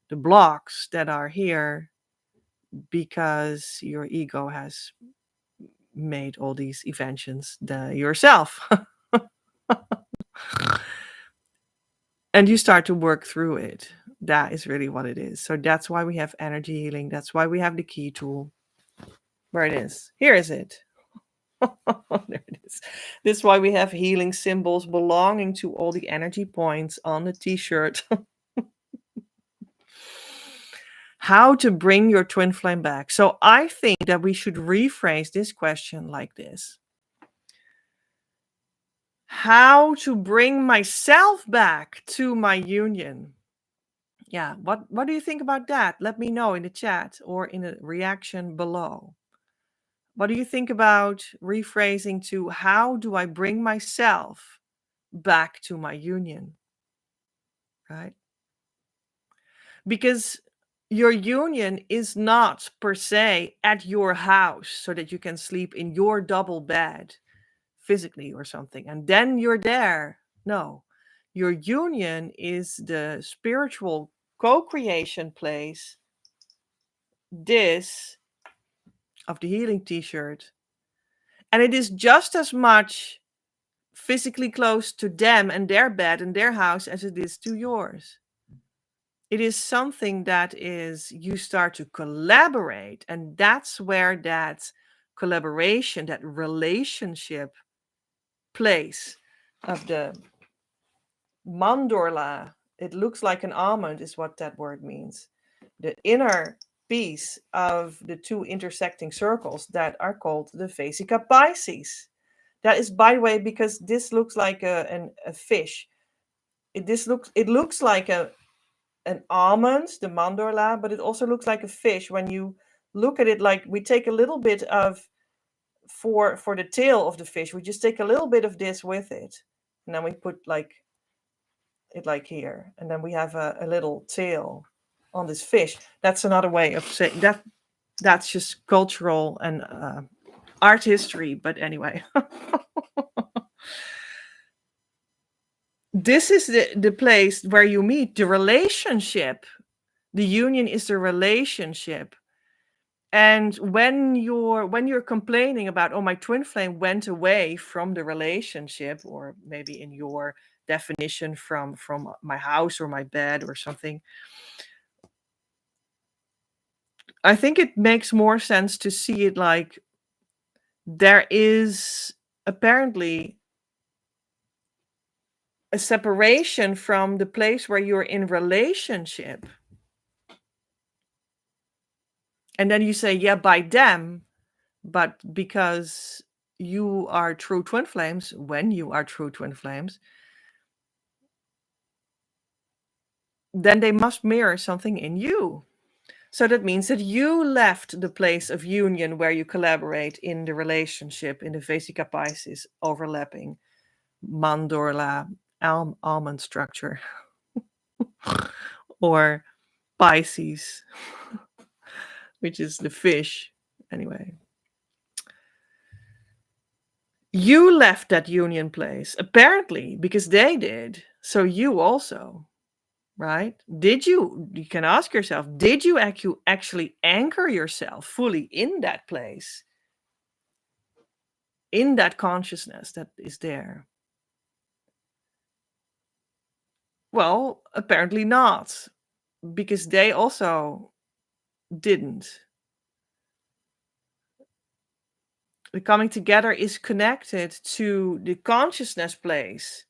Speaker 1: the blocks that are here because your ego has made all these inventions yourself. And you start to work through it. That is really what it is. So that's why we have energy healing. That's why we have the key tool. Where it is. Here is it. There it is. This is why we have healing symbols belonging to all the energy points on the t-shirt. How to bring your twin flame back. So I think that we should rephrase this question like this: how to bring myself back to my union. Yeah, what do you think about that? Let me know in the chat or in a reaction below. What do you think about rephrasing to how do I bring myself back to my union, right? Because your union is not per se at your house so that you can sleep in your double bed physically or something and then you're there. No, your union is the spiritual co-creation place, this of the healing t-shirt, and it is just as much physically close to them and their bed and their house as it is to yours. It is something that is you start to collaborate, and that's where that collaboration, that relationship place of the mandorla, it looks like an almond is what that word means, the inner piece of the two intersecting circles that are called the vesica pisces. That is, by the way, because this looks like a fish. It looks like an almond, the mandorla, but it also looks like a fish when you look at it. Like we take a little bit of for the tail of the fish, we just take a little bit of this with it, and then we put like it like here, and then we have a little tail on this fish. That's another way of saying that. That's just cultural and art history. But anyway, this is the place where you meet the relationship. The union is the relationship. And when you're complaining about, oh, my twin flame went away from the relationship, or maybe in your definition from my house or my bed or something, I think it makes more sense to see it like there is apparently a separation from the place where you're in relationship. And then you say, yeah, by them, but because you are true twin flames, when you are true twin flames, then they must mirror something in you. So that means that you left the place of union where you collaborate in the relationship, in the Vesica Pisces overlapping mandorla almond structure, or Pisces, which is the fish. Anyway, you left that union place, apparently, because they did. So you also, right? You can ask yourself, did you actually anchor yourself fully in that place, in that consciousness that is there? Well, apparently not, because they also didn't. The coming together is connected to the consciousness place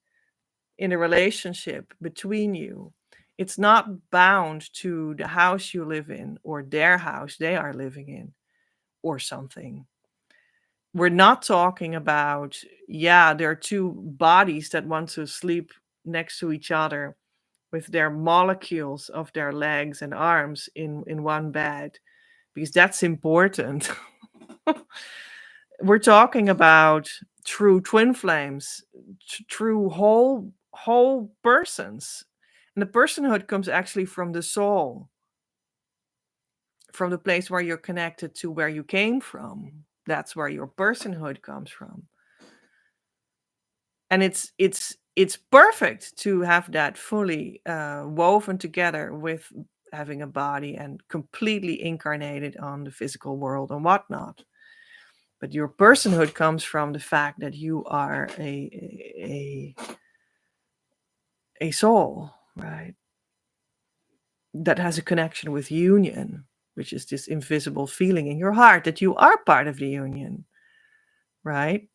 Speaker 1: in a relationship between you. It's not bound to the house you live in or their house they are living in or something. We're not talking about, yeah, there are two bodies that want to sleep next to each other with their molecules of their legs and arms in one bed, because that's important. We're talking about true twin flames, true whole persons. And the personhood comes actually from the soul, from the place where you're connected to where you came from. That's where your personhood comes from. And it's perfect to have that fully woven together with having a body and completely incarnated on the physical world and whatnot. But your personhood comes from the fact that you are a soul, right? That has a connection with union, which is this invisible feeling in your heart that you are part of the union, right?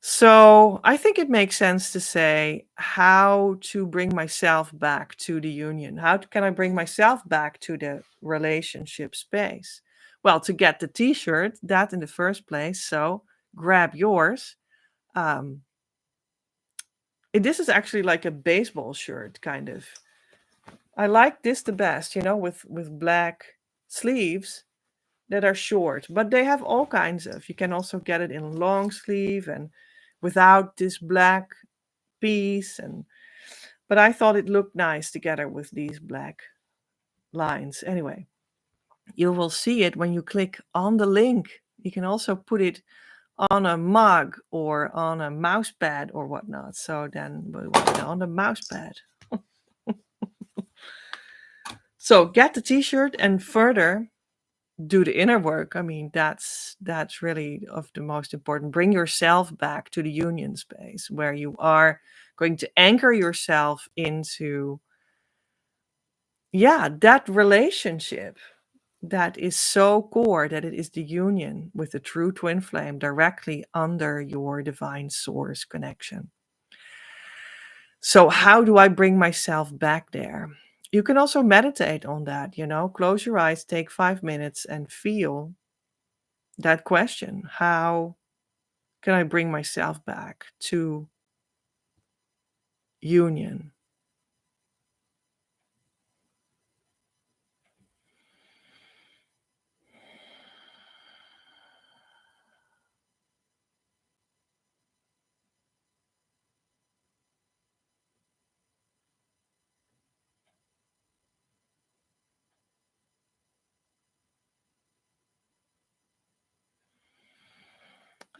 Speaker 1: So I think it makes sense to say how to bring myself back to the union. How can I bring myself back to the relationship space? Well, to get the t-shirt, that in the first place. So grab yours. Um, This is actually like a baseball shirt, kind of. I like this the best, with black sleeves that are short, but they have all kinds of. You can also get it in long sleeve and without this black piece, and but I thought it looked nice together with these black lines. Anyway, you will see it when you click on the link. You can also put it on a mug or on a mouse pad or whatnot. So then on the mouse pad. So get the t-shirt and further do the inner work. I mean, that's really of the most important. Bring yourself back to the union space where you are going to anchor yourself into, yeah, that relationship that is so core that it is the union with the true twin flame directly under your divine source connection. So, how do I bring myself back there? You can also meditate on that, close your eyes, take 5 minutes, and feel that question. How can I bring myself back to union?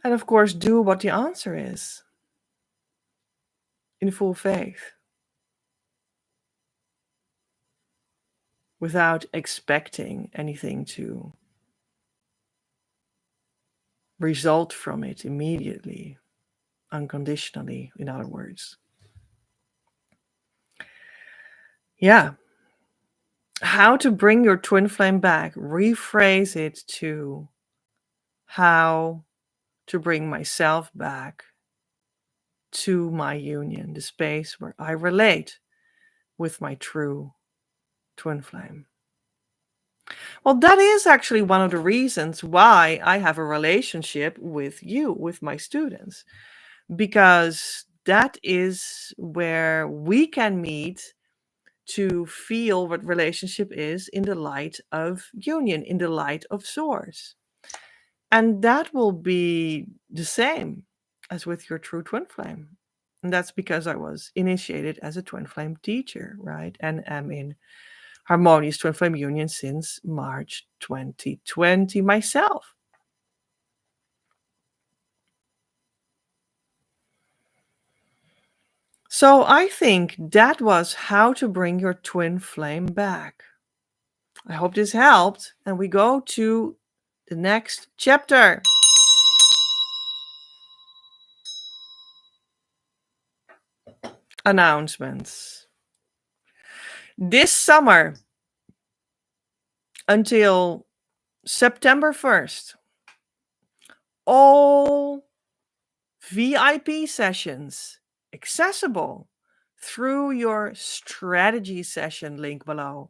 Speaker 1: And of course, do what the answer is in full faith without expecting anything to result from it immediately, unconditionally, in other words. Yeah. How to bring your twin flame back, rephrase it to how to bring myself back to my union, the space where I relate with my true twin flame. Well, that is actually one of the reasons why I have a relationship with you, with my students, because that is where we can meet to feel what relationship is in the light of union, in the light of source. And that will be the same as with your true twin flame. And that's because I was initiated as a twin flame teacher, right? And am in harmonious twin flame union since March 2020 myself. So I think that was how to bring your twin flame back. I hope this helped. And we go to the next chapter. Announcements. This summer until September 1st, all VIP sessions accessible through your strategy session link below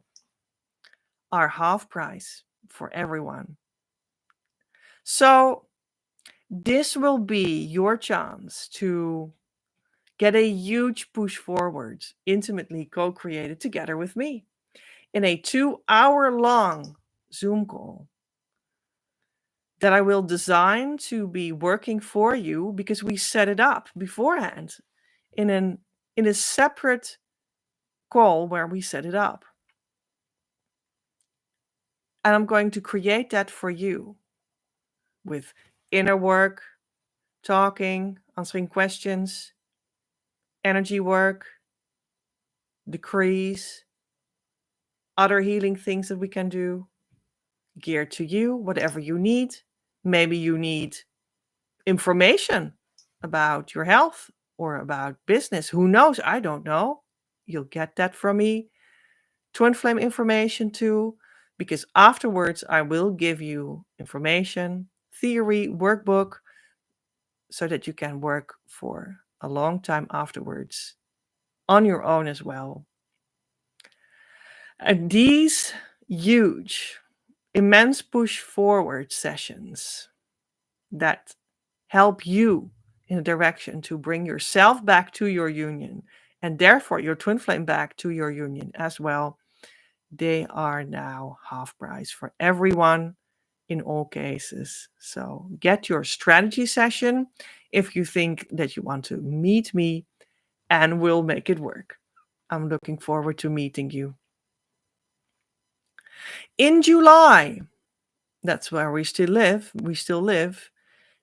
Speaker 1: are half price for everyone. So, this will be your chance to get a huge push forward, intimately co created together with me in a 2 hour long Zoom call that I will design to be working for you because we set it up beforehand in an in a separate call where we set it up. And I'm going to create that for you with inner work, talking, answering questions, energy work, decrees, other healing things that we can do, geared to you, whatever you need. Maybe you need information about your health or about business. Who knows? I don't know. You'll get that from me. Twin flame information too, because afterwards I will give you information, theory, workbook, so that you can work for a long time afterwards on your own as well. And these huge, immense push forward sessions that help you in a direction to bring yourself back to your union and therefore your twin flame back to your union as well, they are now half price for everyone in all cases. So get your strategy session if you think that you want to meet me, and we'll make it work. I'm looking forward to meeting you. In July, that's where we still live,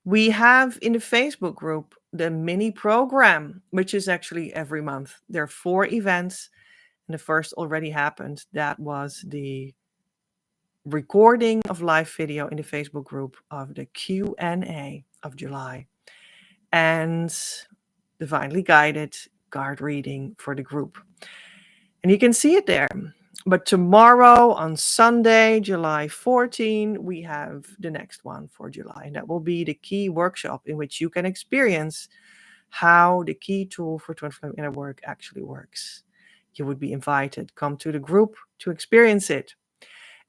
Speaker 1: we have in the Facebook group the mini program, which is actually every month. There are 4 events, and the first already happened. That was the recording of live video in the Facebook group of the Q&A of July and divinely guided card reading for the group. And you can see it there. But tomorrow on Sunday, July 14, we have the next one for July. And that will be the key workshop in which you can experience how the key tool for twin flame inner work actually works. You would be invited. Come to the group to experience it.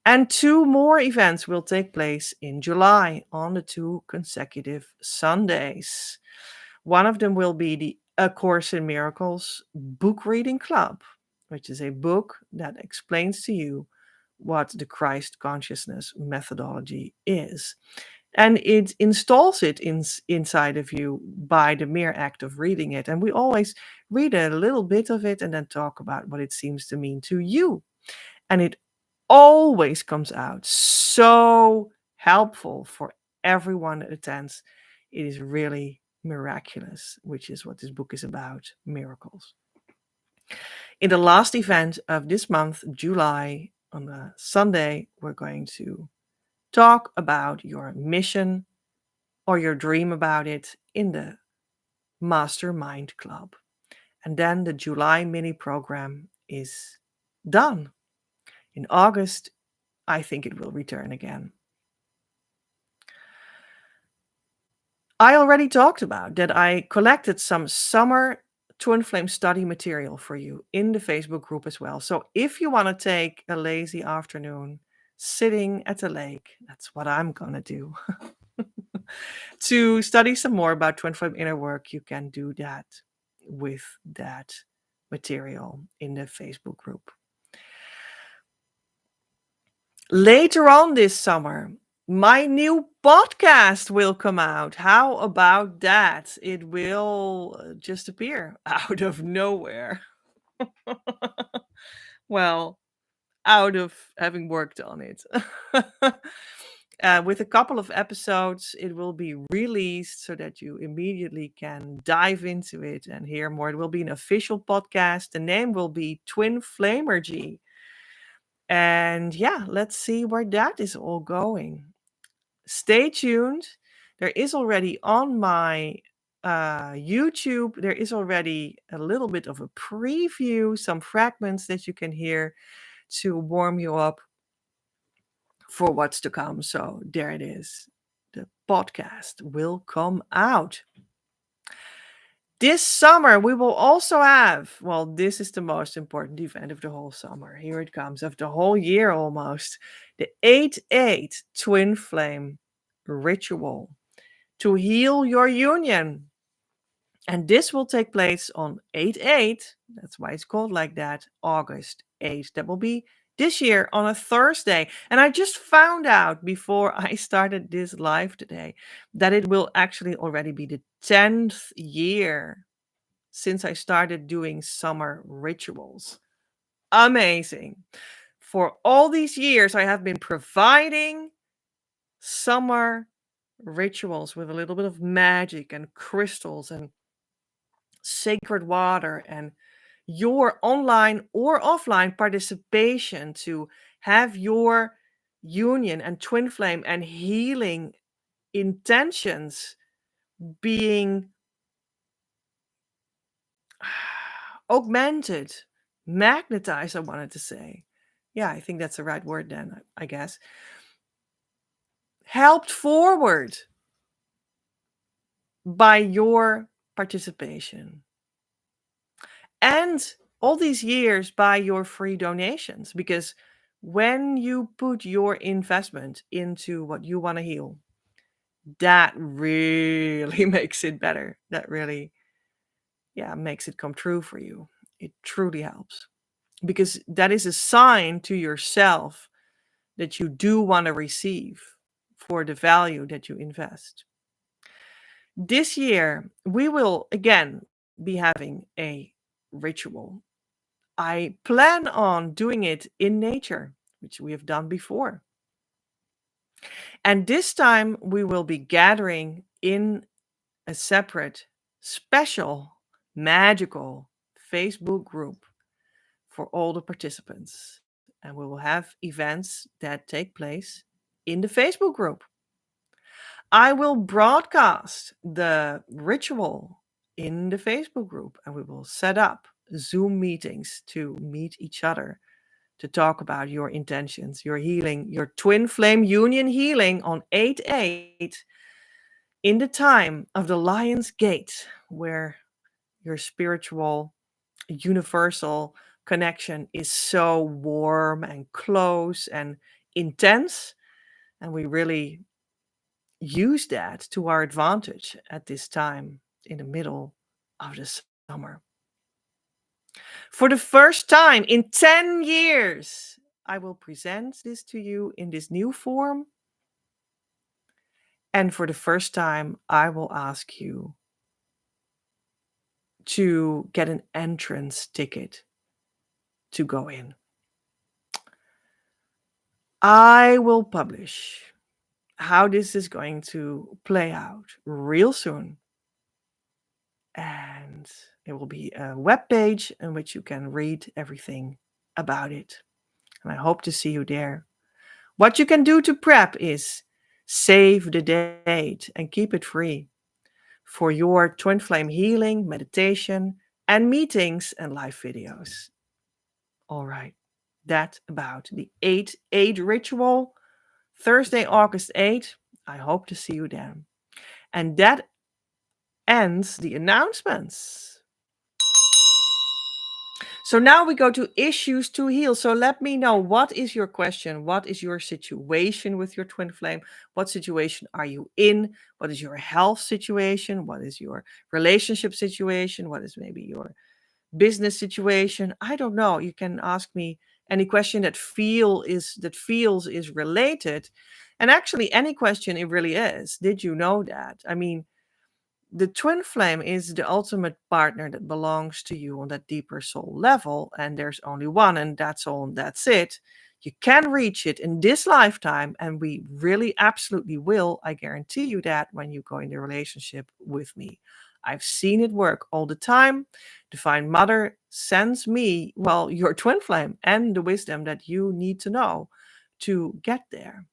Speaker 1: And 2 more events will take place in July on the 2 consecutive Sundays. One of them will be the A Course in Miracles book reading club, which is a book that explains to you what the Christ consciousness methodology is. And it installs it inside of you by the mere act of reading it. And we always read a little bit of it and then talk about what it seems to mean to you. And it always comes out so helpful for everyone that attends. It is really miraculous, which is what this book is about, miracles. In the last event of this month, July, on a Sunday, we're going to talk about your mission or your dream about it in the Mastermind Club. And then the July mini program is done. In August, I think it will return again. I already talked about that I collected some summer twin flame study material for you in the Facebook group as well. So if you want to take a lazy afternoon sitting at the lake, that's what I'm going to do. To study some more about twin flame inner work, you can do that with that material in the Facebook group. Later on this summer, my new podcast will come out. How about that? It will just appear out of nowhere. Well, out of having worked on it. With a couple of episodes, it will be released so that you immediately can dive into it and hear more. It will be an official podcast. The name will be Twin Flamergy. And yeah, let's see where that is all going. Stay tuned. There is already on my YouTube, there is already a little bit of a preview, some fragments that you can hear to warm you up for what's to come. So there it is. The podcast will come out. This summer, we will also have, well, this is the most important event of the whole summer. Here it comes, of the whole year almost. The 8-8 Twin Flame Ritual to heal your union. And this will take place on 8-8, that's why it's called like that, August 8th. That will be this year on a Thursday. And I just found out before I started this live today that it will actually already be the 10th year since I started doing summer rituals. Amazing. For all these years, I have been providing summer rituals with a little bit of magic and crystals and sacred water and your online or offline participation to have your union and twin flame and healing intentions being augmented, magnetized, I wanted to say. Yeah, I think that's the right word then, I guess. Helped forward by your participation. And all these years by your free donations, because when you put your investment into what you want to heal, that really makes it better. That really, yeah, makes it come true for you. It truly helps because that is a sign to yourself that you do want to receive for the value that you invest. This year, we will again be having a ritual. I plan on doing it in nature, which we have done before. And this time, we will be gathering in a separate, special, magical Facebook group for all the participants. And we will have events that take place in the Facebook group. I will broadcast the ritual in the Facebook group and we will set up Zoom meetings to meet each other to talk about your intentions, your healing, your twin flame union healing on 8/8 in the time of the Lion's Gate, where your spiritual, universal connection is so warm and close and intense. And we really use that to our advantage at this time in the middle of the summer. For the first time in 10 years, I will present this to you in this new form. And for the first time, I will ask you to get an entrance ticket to go in. I will publish how this is going to play out real soon. And it will be a web page in which you can read everything about it. And I hope to see you there. What you can do to prep is save the date and keep it free for your twin flame healing, meditation, and meetings and live videos. All right, that about the 8/8 ritual, Thursday, August 8th. I hope to see you then. And that ends the announcements. So now we go to issues to heal. So let me know, what is your question? What is your situation with your twin flame? What situation are you in? What is your health situation? What is your relationship situation? What is maybe your business situation? I don't know. You can ask me any question that feels is related. And actually any question it really is. Did you know that? I mean, the twin flame is the ultimate partner that belongs to you on that deeper soul level, and there's only one, and that's all, and that's it. You can reach it in this lifetime, and we really absolutely will. I guarantee you that when you go into a relationship with me. I've seen it work all the time. Divine Mother sends me, well, your twin flame and the wisdom that you need to know to get there.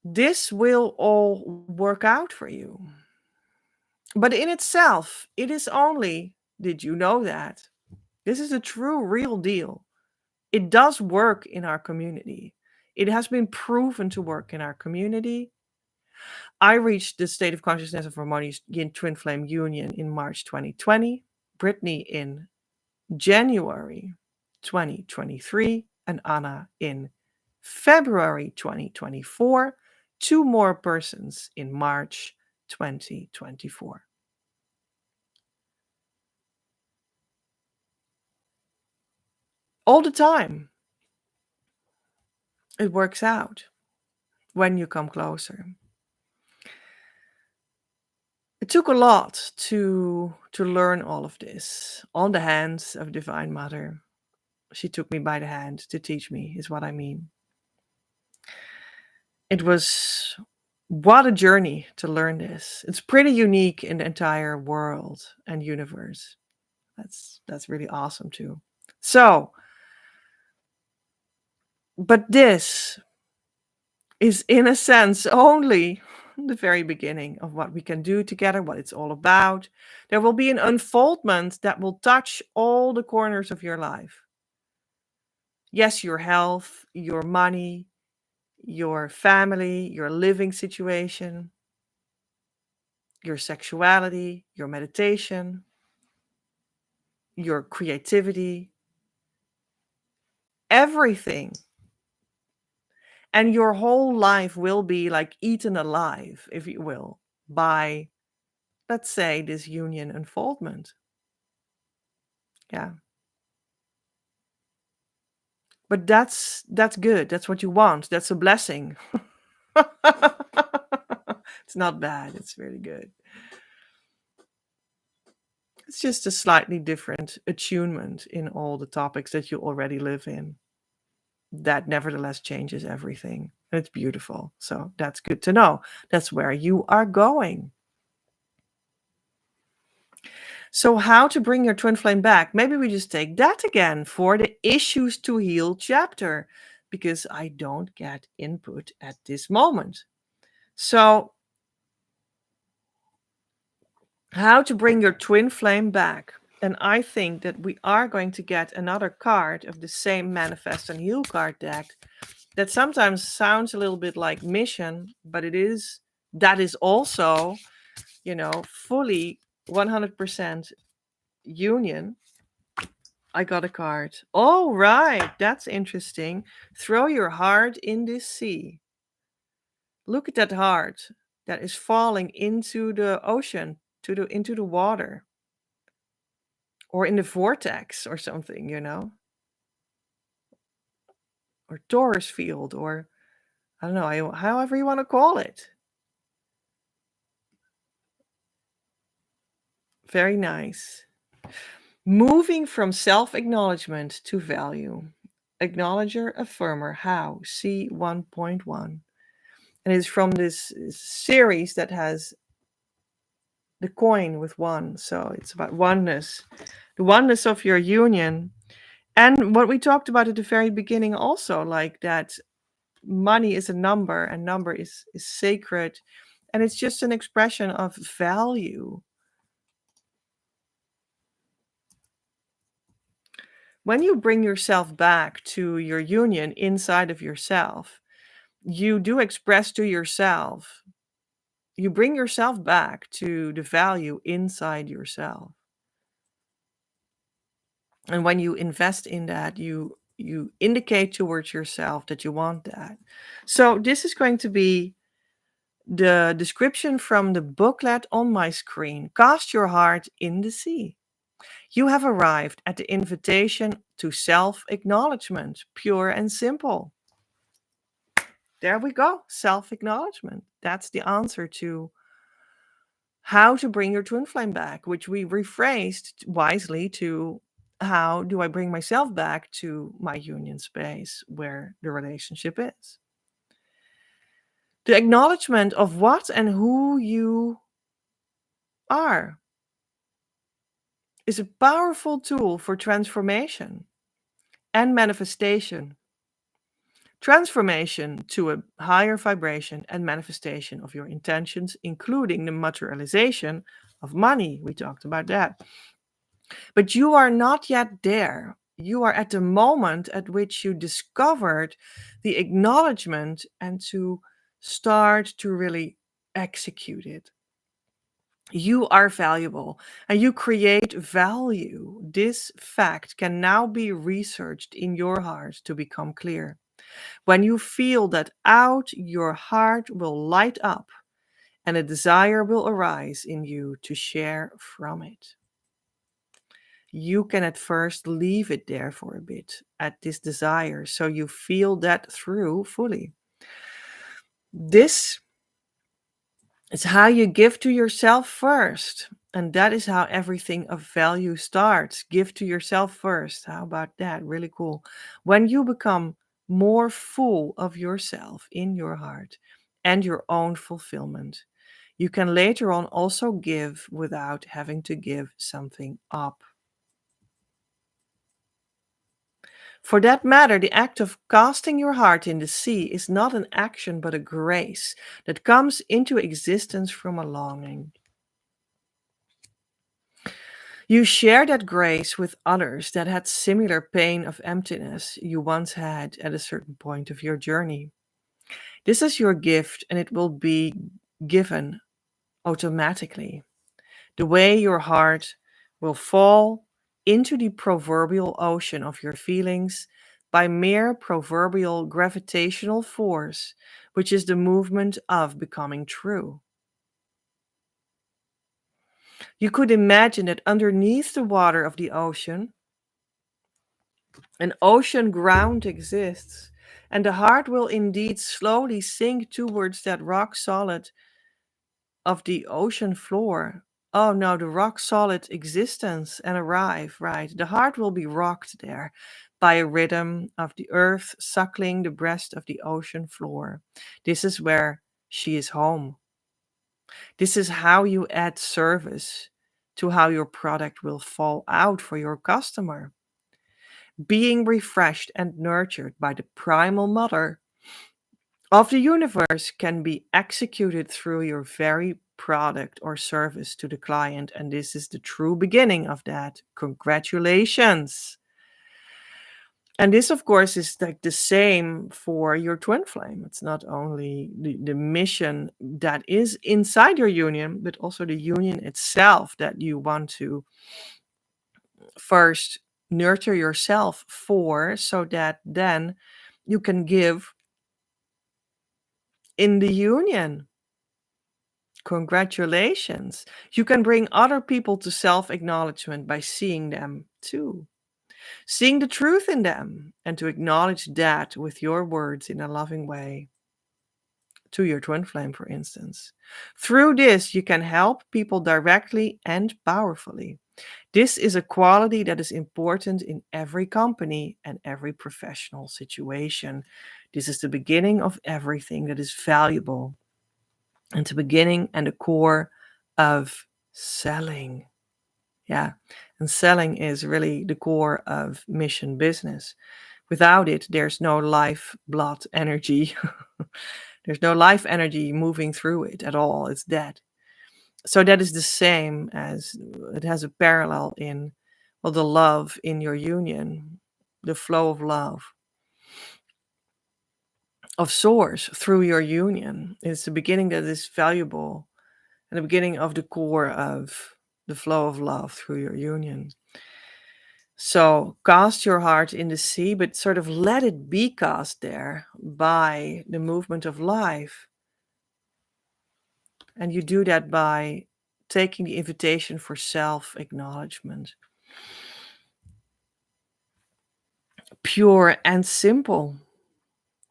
Speaker 1: This will all work out for you. But in itself, it is only, did you know that? This is a true, real deal. It does work in our community. It has been proven to work in our community. I reached the state of consciousness of harmonious yin twin flame union in March 2020, Brittany in January 2023, and Anna in February 2024. Two more persons in March 2024. All the time. It works out when you come closer. It took a lot to learn all of this on the hands of Divine Mother. She took me by the hand to teach me, is what I mean. It was, what a journey to learn this. It's pretty unique in the entire world and universe. That's really awesome too. So, but this is in a sense only the very beginning of what we can do together, what it's all about. There will be an unfoldment that will touch all the corners of your life. Yes, your health, your money, your family, your living situation, your sexuality, your meditation, your creativity, everything. And your whole life will be like eaten alive, if you will, by, let's say, this union unfoldment. Yeah. But that's good. That's what you want. That's a blessing. It's not bad. It's really good. It's just a slightly different attunement in all the topics that you already live in. That nevertheless changes everything. It's beautiful. So that's good to know. That's where you are going. So, how to bring your twin flame back? Maybe we just take that again for the issues to heal chapter, because I don't get input at this moment. So, how to bring your twin flame back? And I think that we are going to get another card of the same Manifest and Heal card deck that sometimes sounds a little bit like mission, but that is also, fully 100% union. I got a card. Oh, right. That's interesting. Throw your heart in this sea. Look at that heart that is falling into the ocean, into the water, or in the vortex or something, or Taurus field, or I don't know, however you want to call it. Very nice. Moving from self acknowledgement to value. Acknowledger, affirmer, how? C 1.1. And it's from this series that has the coin with one. So it's about oneness, the oneness of your union. And what we talked about at the very beginning also, like that money is a number and number is sacred. And it's just an expression of value. When you bring yourself back to your union inside of yourself, you do express to yourself, you bring yourself back to the value inside yourself. And when you invest in that, you indicate towards yourself that you want that. So this is going to be the description from the booklet on my screen. Cast your heart in the sea. You have arrived at the invitation to self-acknowledgement, pure and simple. There we go. Self-acknowledgement. That's the answer to how to bring your twin flame back, which we rephrased wisely to how do I bring myself back to my union space where the relationship is. The acknowledgement of what and who you are is a powerful tool for transformation and manifestation. Transformation to a higher vibration and manifestation of your intentions, including the materialization of money. We talked about that. But you are not yet there. You are at the moment at which you discovered the acknowledgement and to start to really execute it. You are valuable and you create value. This fact can now be researched in your heart to become clear. When you feel that out, your heart will light up and a desire will arise in you to share from it. You can at first leave it there for a bit at this desire so you feel that through fully. This is how you give to yourself first. And that is how everything of value starts. Give to yourself first. How about that? Really cool. When you become more full of yourself in your heart and your own fulfillment, you can later on also give without having to give something up. For that matter, the act of casting your heart in the sea is not an action but a grace that comes into existence from a longing. You share that grace with others that had similar pain of emptiness you once had at a certain point of your journey. This is your gift and it will be given automatically. The way your heart will fall into the proverbial ocean of your feelings, by mere proverbial gravitational force, which is the movement of becoming true. You could imagine that underneath the water of the ocean, an ocean ground exists, and the heart will indeed slowly sink towards that rock solid of the ocean floor. Oh no, the rock solid existence and arrive, right? The heart will be rocked there by a rhythm of the earth suckling the breast of the ocean floor. This is where she is home. This is how you add service to how your product will fall out for your customer. Being refreshed and nurtured by the primal mother of the universe can be executed through your very product or service to the client. And this is the true beginning of that. Congratulations. And this, of course, is like the same for your twin flame. It's not only the mission that is inside your union, but also the union itself that you want to first nurture yourself for, so that then you can give in the union. Congratulations. You can bring other people to self acknowledgement by seeing them too. Seeing the truth in them and to acknowledge that with your words in a loving way to your twin flame, for instance. Through this, you can help people directly and powerfully. This is a quality that is important in every company and every professional situation. This is the beginning of everything that is valuable, and the beginning and the core of selling. Yeah, and selling is really the core of mission business. Without it, there's no life blood energy. There's no life energy moving through it at all. It's dead. So that is the same as it has a parallel in, well, the love in your union, the flow of love, of source through your union. It's the beginning that is valuable and the beginning of the core of the flow of love through your union. So cast your heart in the sea, but sort of let it be cast there by the movement of life. And you do that by taking the invitation for self acknowledgement. Pure and simple.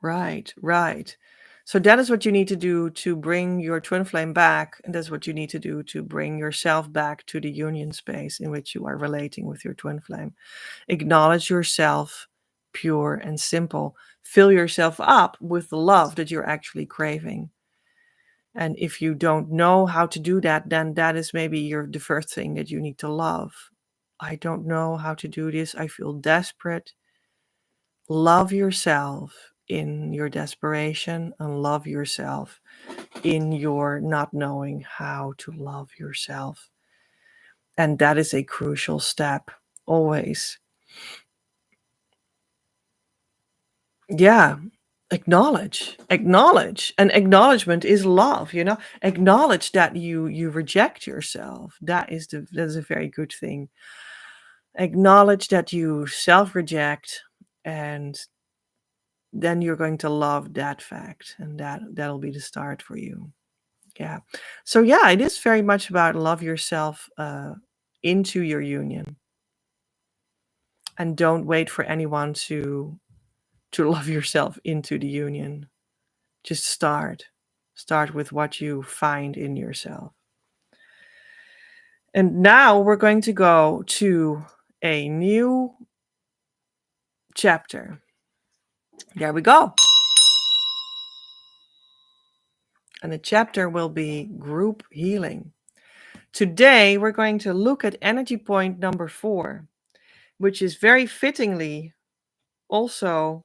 Speaker 1: Right, right. So that is what you need to do to bring your twin flame back. And that's what you need to do to bring yourself back to the union space in which you are relating with your twin flame. Acknowledge yourself pure and simple. Fill yourself up with the love that you're actually craving. And if you don't know how to do that, then that is maybe the first thing that you need to love. I don't know how to do this. I feel desperate. Love yourself in your desperation and love yourself in your not knowing how to love yourself. And that is a crucial step always. Yeah, acknowledge, and acknowledgement is love. Acknowledge that you reject yourself. That is a very good thing. Acknowledge that you self reject, and then you're going to love that fact, and that'll be the start for you. Yeah. So yeah, it is very much about love yourself into your union, and don't wait for anyone to love yourself into the union. Just start with what you find in yourself. And now we're going to go to a new chapter. There we go. And the chapter will be group healing. Today, we're going to look at energy point number 4, which is very fittingly also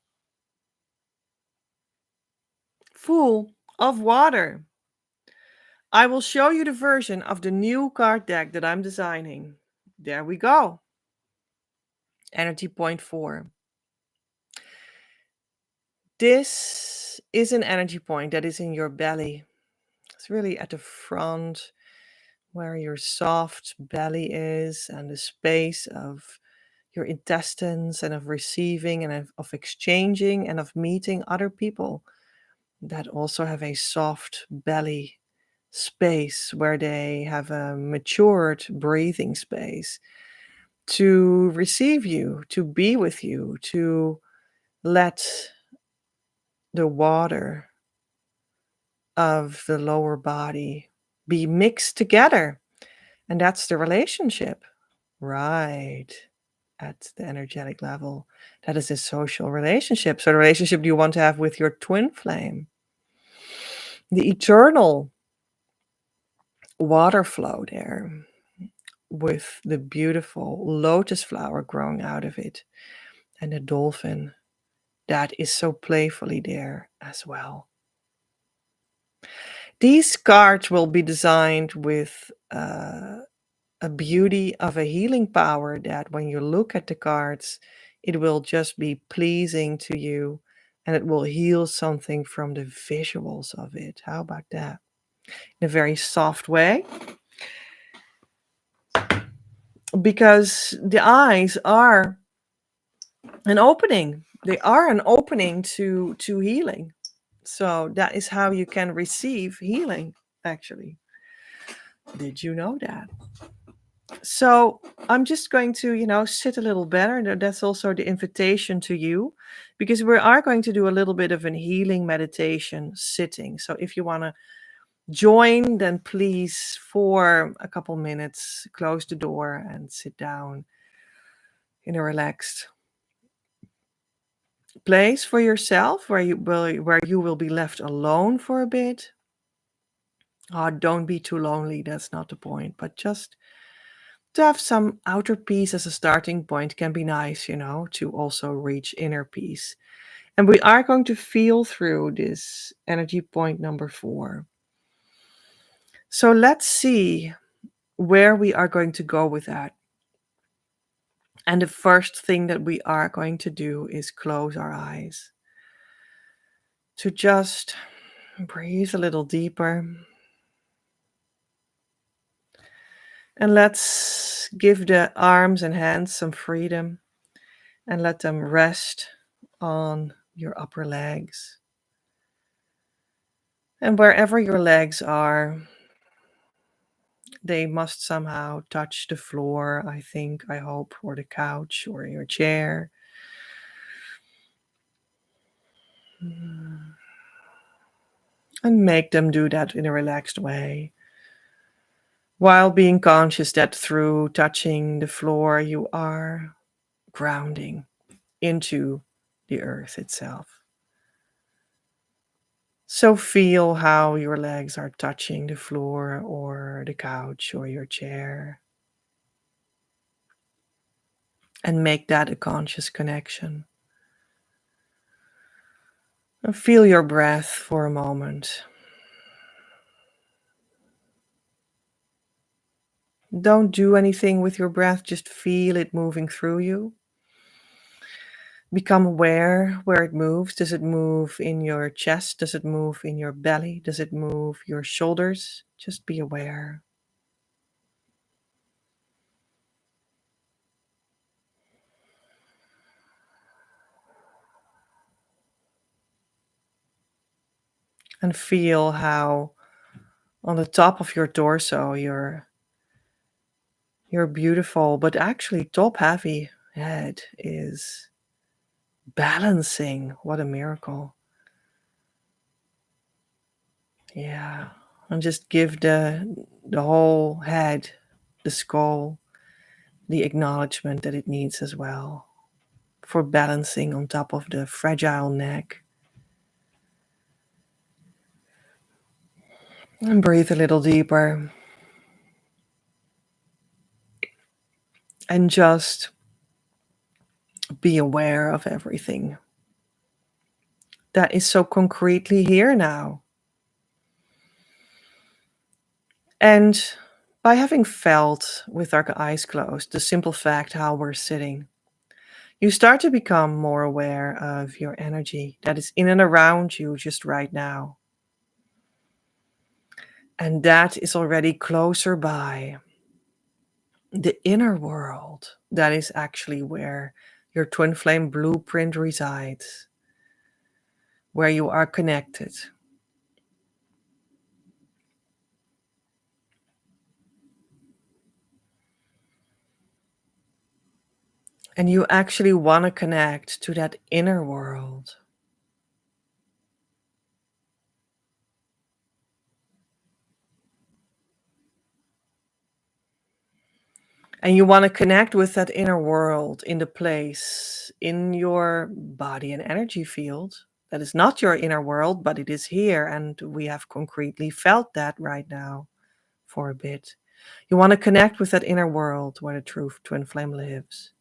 Speaker 1: full of water. I will show you the version of the new card deck that I'm designing. There we go. Energy point 4. This is an energy point that is in your belly. It's really at the front where your soft belly is, and the space of your intestines, and of receiving and of exchanging and of meeting other people that also have a soft belly space where they have a matured breathing space to receive you, to be with you, to let the water of the lower body be mixed together. And that's the relationship, right? At the energetic level. That is a social relationship. So, the relationship you want to have with your twin flame, the eternal water flow there with the beautiful lotus flower growing out of it, and the dolphin that is so playfully there as well. These cards will be designed with a beauty of a healing power that when you look at the cards, it will just be pleasing to you and it will heal something from the visuals of it. How about that? In a very soft way. Because the eyes are an opening. They are an opening to healing. So that is how you can receive healing, actually. Did you know that? So I'm just going to, sit a little better. That's also the invitation to you because we are going to do a little bit of an healing meditation sitting. So if you want to join, then please, for a couple minutes, close the door and sit down in a relaxed place for yourself where you will be left alone for a bit. Oh, don't be too lonely. That's not the point. But just to have some outer peace as a starting point can be nice, to also reach inner peace. And we are going to feel through this energy point number 4. So let's see where we are going to go with that. And the first thing that we are going to do is close our eyes to just breathe a little deeper. And let's give the arms and hands some freedom and let them rest on your upper legs. And wherever your legs are, they must somehow touch the floor, I think, I hope, or the couch or your chair. And make them do that in a relaxed way, while being conscious that through touching the floor, you are grounding into the earth itself. So feel how your legs are touching the floor or the couch or your chair. And make that a conscious connection. And feel your breath for a moment. Don't do anything with your breath, just feel it moving through you. Become aware where it moves. Does it move in your chest? Does it move in your belly? Does it move your shoulders? Just be aware. And feel how on the top of your torso, your beautiful but actually top heavy head is balancing. What a miracle. Yeah. And just give the whole head, the skull, the acknowledgement that it needs as well for balancing on top of the fragile neck. And breathe a little deeper. And just be aware of everything that is so concretely here now. And by having felt with our eyes closed the simple fact how we're sitting, you start to become more aware of your energy that is in and around you just right now. And that is already closer by. The inner world, that is actually where your twin flame blueprint resides, where you are connected. And you actually want to connect to that inner world. And you want to connect with that inner world in the place in your body and energy field that is not your inner world, but it is here. And we have concretely felt that right now for a bit. You want to connect with that inner world where the true twin flame lives,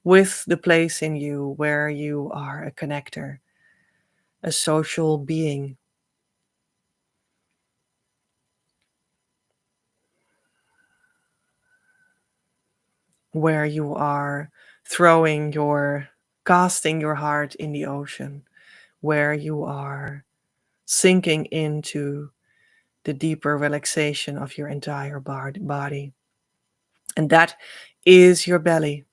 Speaker 1: with the place in you where you are a connector, a social being, where you are casting your heart in the ocean, where you are sinking into the deeper relaxation of your entire body. And that is your belly.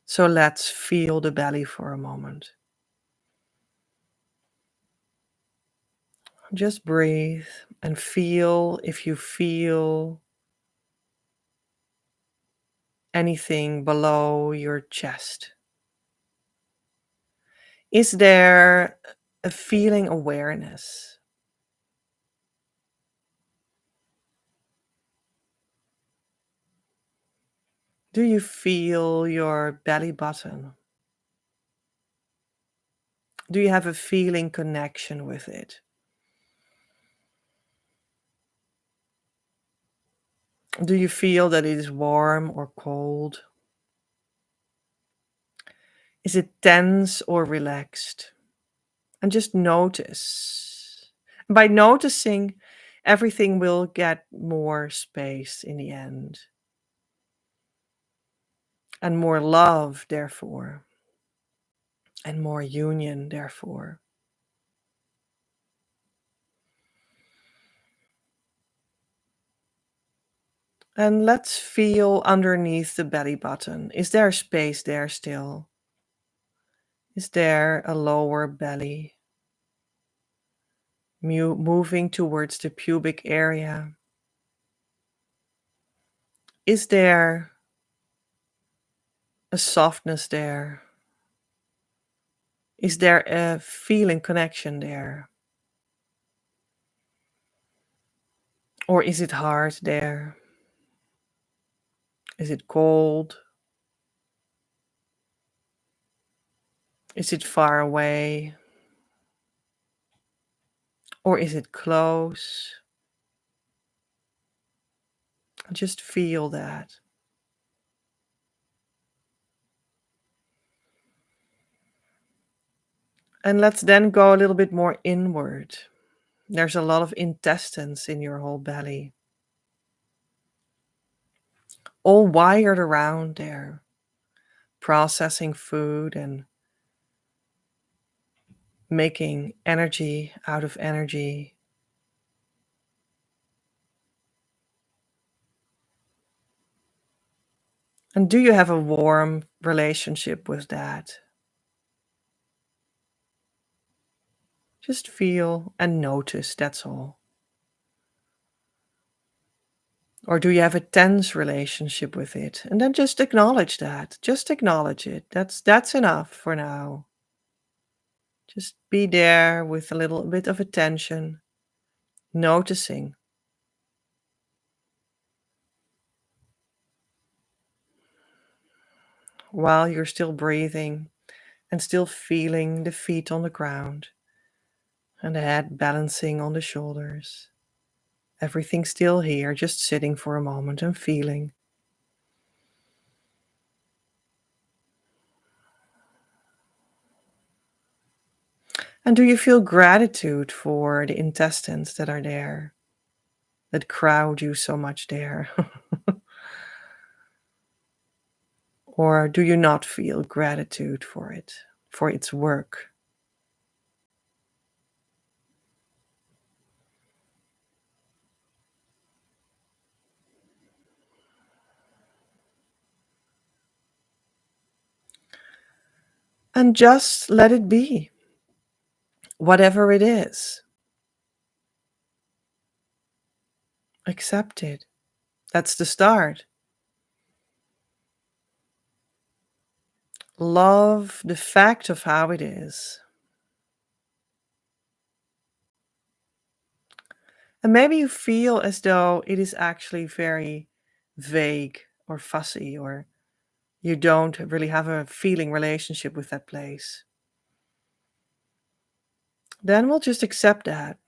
Speaker 1: So let's feel the belly for a moment. Just breathe and feel if you feel anything below your chest. Is there a feeling awareness? Do you feel your belly button? Do you have a feeling connection with it? Do you feel that it is warm or cold? Is it tense or relaxed? And just notice. By noticing, everything will get more space in the end. And more love, therefore. And more union, therefore. And let's feel underneath the belly button. Is there space there still? Is there a lower belly moving towards the pubic area? Is there a softness there? Is there a feeling connection there? Or is it hard there? Is it cold? Is it far away? Or is it close? Just feel that. And let's then go a little bit more inward. There's a lot of intestines in your whole belly, all wired around there, processing food and making energy out of energy. And do you have a warm relationship with that? Just feel and notice, that's all. Or do you have a tense relationship with it? And then just acknowledge that. Just acknowledge it. That's enough for now. Just be there with a little bit of attention, noticing while you're still breathing and still feeling the feet on the ground and the head balancing on the shoulders. Everything still here, just sitting for a moment and feeling. And do you feel gratitude for the intestines that are there, that crowd you so much there? Or do you not feel gratitude for it, for its work? And just let it be, whatever it is. Accept it. That's the start. Love the fact of how it is. And maybe you feel as though it is actually very vague or fussy, or you don't really have a feeling relationship with that place. Then we'll just accept that.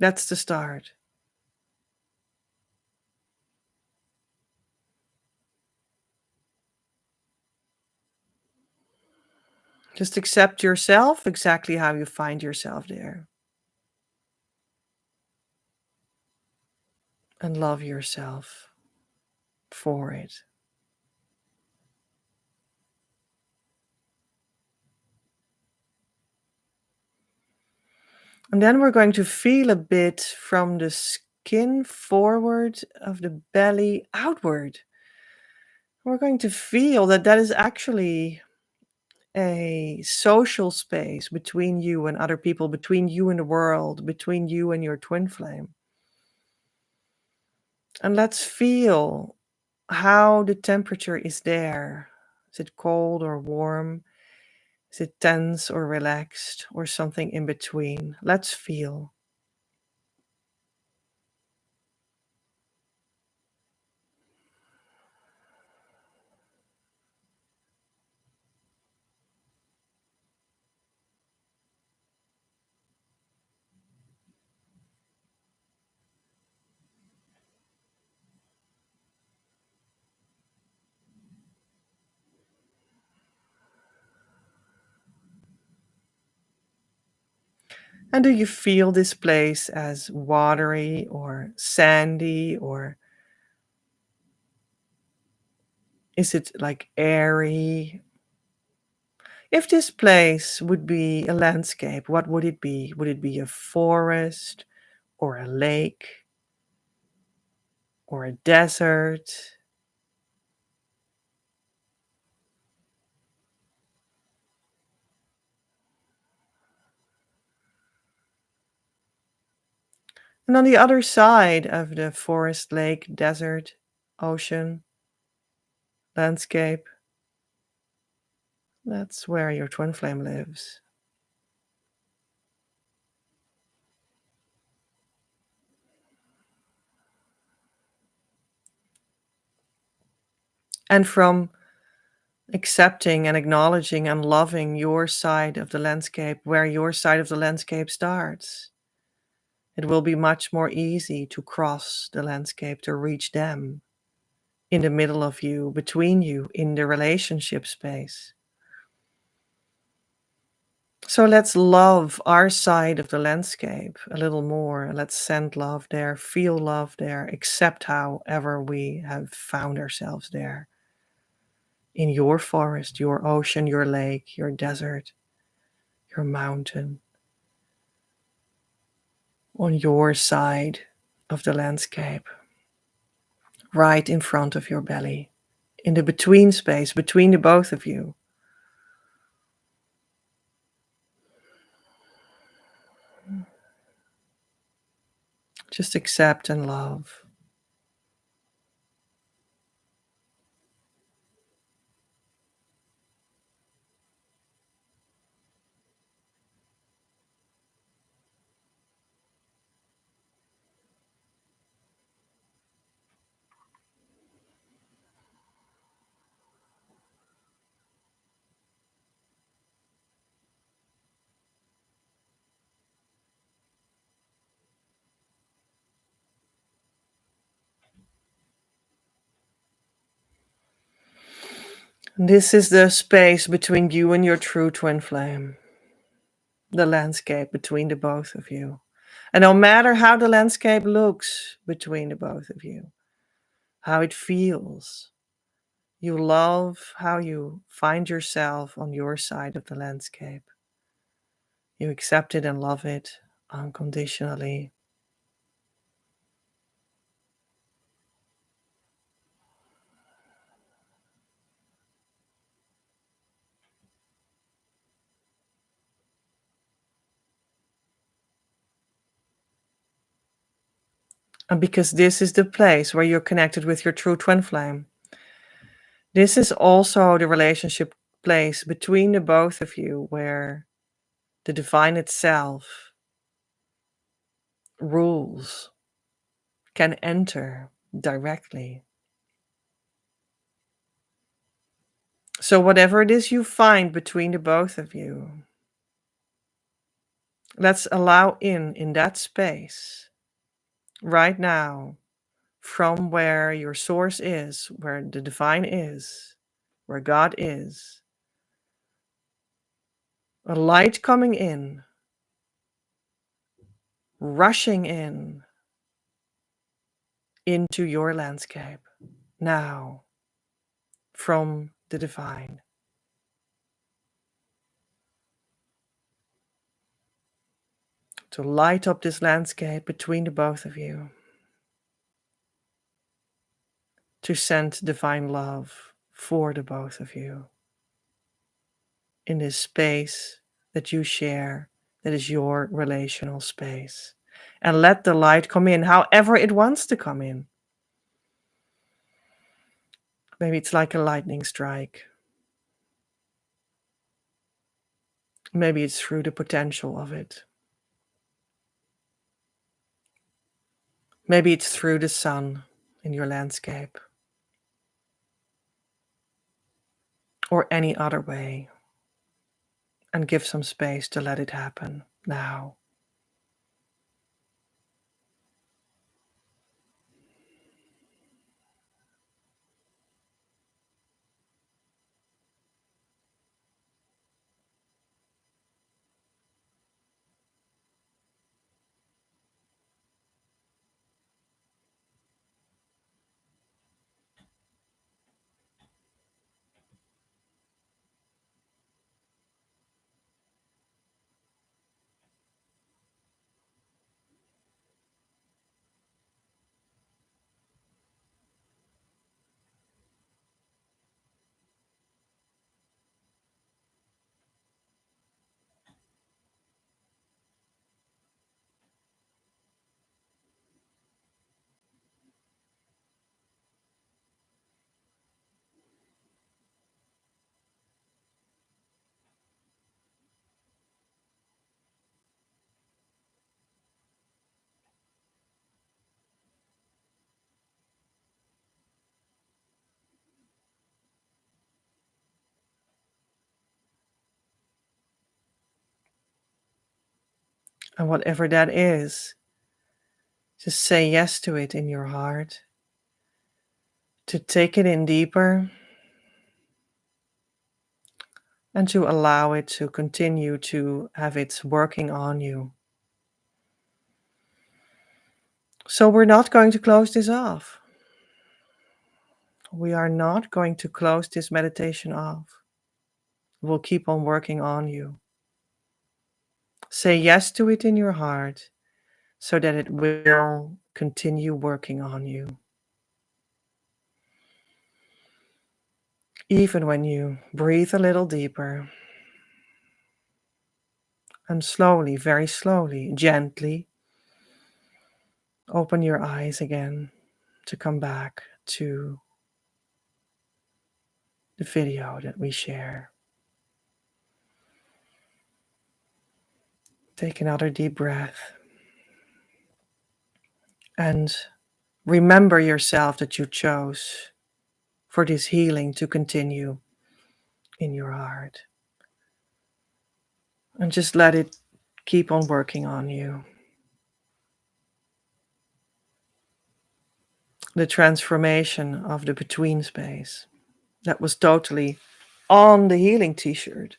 Speaker 1: That's the start. Just accept yourself exactly how you find yourself there. And love yourself for it. And then we're going to feel a bit from the skin forward of the belly outward. We're going to feel that that is actually a social space between you and other people, between you and the world, between you and your twin flame. And let's feel how the temperature is there. Is it cold or warm? Is it tense or relaxed or something in between? Let's feel. And do you feel this place as watery or sandy, or is it like airy? If this place would be a landscape, what would it be? Would it be a forest or a lake or a desert? And on the other side of the forest, lake, desert, ocean, landscape, that's where your twin flame lives. And from accepting and acknowledging and loving your side of the landscape, where your side of the landscape starts, it will be much more easy to cross the landscape to reach them in the middle of you, between you, in the relationship space. So let's love our side of the landscape a little more. Let's send love there, feel love there, accept however we have found ourselves there. In your forest, your ocean, your lake, your desert, your mountain, on your side of the landscape, right in front of your belly, in the between space between the both of you. Just accept and love. This is the space between you and your true twin flame, the landscape between the both of you. And no matter how the landscape looks between the both of you, how it feels, you love how you find yourself on your side of the landscape. You accept it and love it unconditionally. And because this is the place where you're connected with your true twin flame, this is also the relationship place between the both of you where the divine itself rules, can enter directly. So, whatever it is you find between the both of you, let's allow in that space right now, from where your source is, where the divine is, where God is, a light coming in, rushing in into your landscape now from the divine. To light up this landscape between the both of you, to send divine love for the both of you in this space that you share, that is your relational space. And let the light come in however it wants to come in. Maybe it's like a lightning strike. Maybe it's through the potential of it. Maybe it's through the sun in your landscape. Or any other way. And give some space to let it happen now. And whatever that is, just say yes to it in your heart. To take it in deeper. And to allow it to continue to have its working on you. So we're not going to close this off. We are not going to close this meditation off. We'll keep on working on you. Say yes to it in your heart so that it will continue working on you. Even when you breathe a little deeper and slowly, very slowly, gently, open your eyes again to come back to the video that we share. Take another deep breath and remember yourself that you chose for this healing to continue in your heart. And just let it keep on working on you. The transformation of the between space that was totally on the healing t-shirt,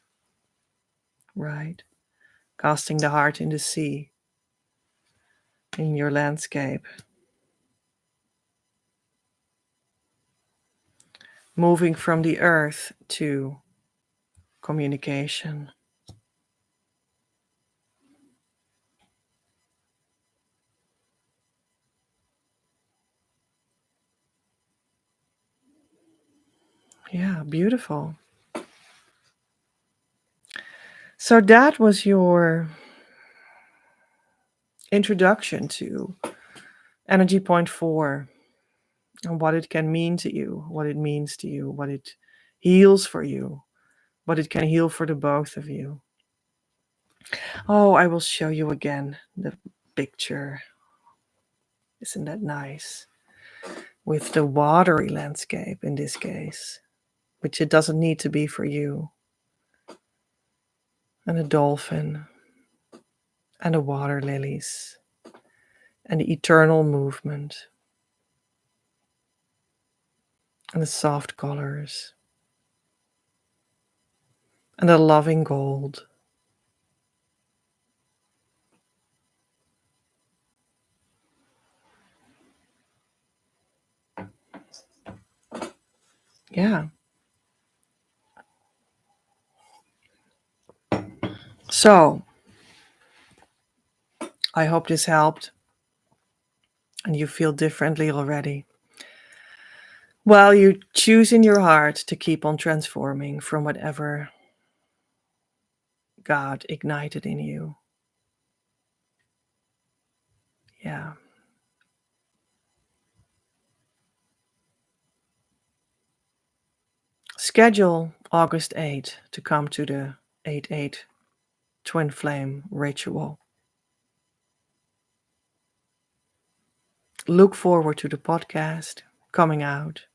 Speaker 1: right? Casting the heart in the sea, in your landscape. Moving from the earth to communication. Yeah, beautiful. So that was your introduction to Energy point 4, and what it can mean to you, what it means to you, what it heals for you, what it can heal for the both of you. Oh, I will show you again the picture. Isn't that nice? With the watery landscape in this case, which it doesn't need to be for you. And a dolphin, and the water lilies, and the eternal movement, and the soft colors, and the loving gold. Yeah. So, I hope this helped and you feel differently already. Well, you choose in your heart to keep on transforming from whatever God ignited in you. Yeah. Schedule August 8 to come to the 8-8 Twin Flame ritual. Look forward to the podcast coming out.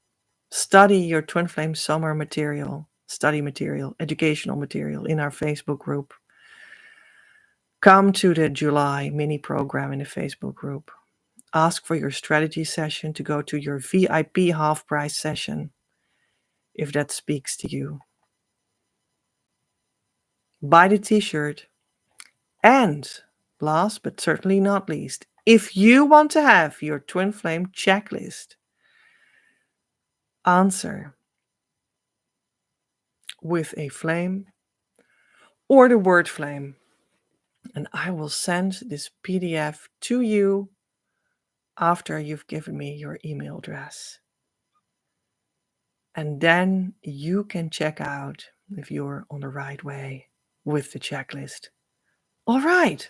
Speaker 1: Study your Twin Flame summer material, study material, educational material in our Facebook group. Come to the July mini program in the Facebook group. Ask for your strategy session to go to your VIP half price session if that speaks to you. Buy the t-shirt. And last but certainly not least, if you want to have your Twin Flame checklist, answer with a flame or the word flame. And I will send this PDF to you after you've given me your email address. And then you can check out if you're on the right way with the checklist. All right.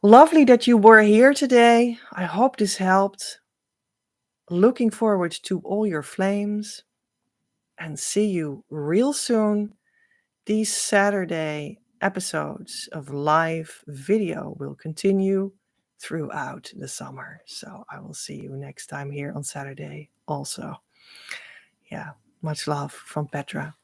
Speaker 1: Lovely that you were here today. I hope this helped. Looking forward to all your flames and see you real soon. These Saturday episodes of live video will continue throughout the summer. So I will see you next time here on Saturday also. Yeah, much love from Petra.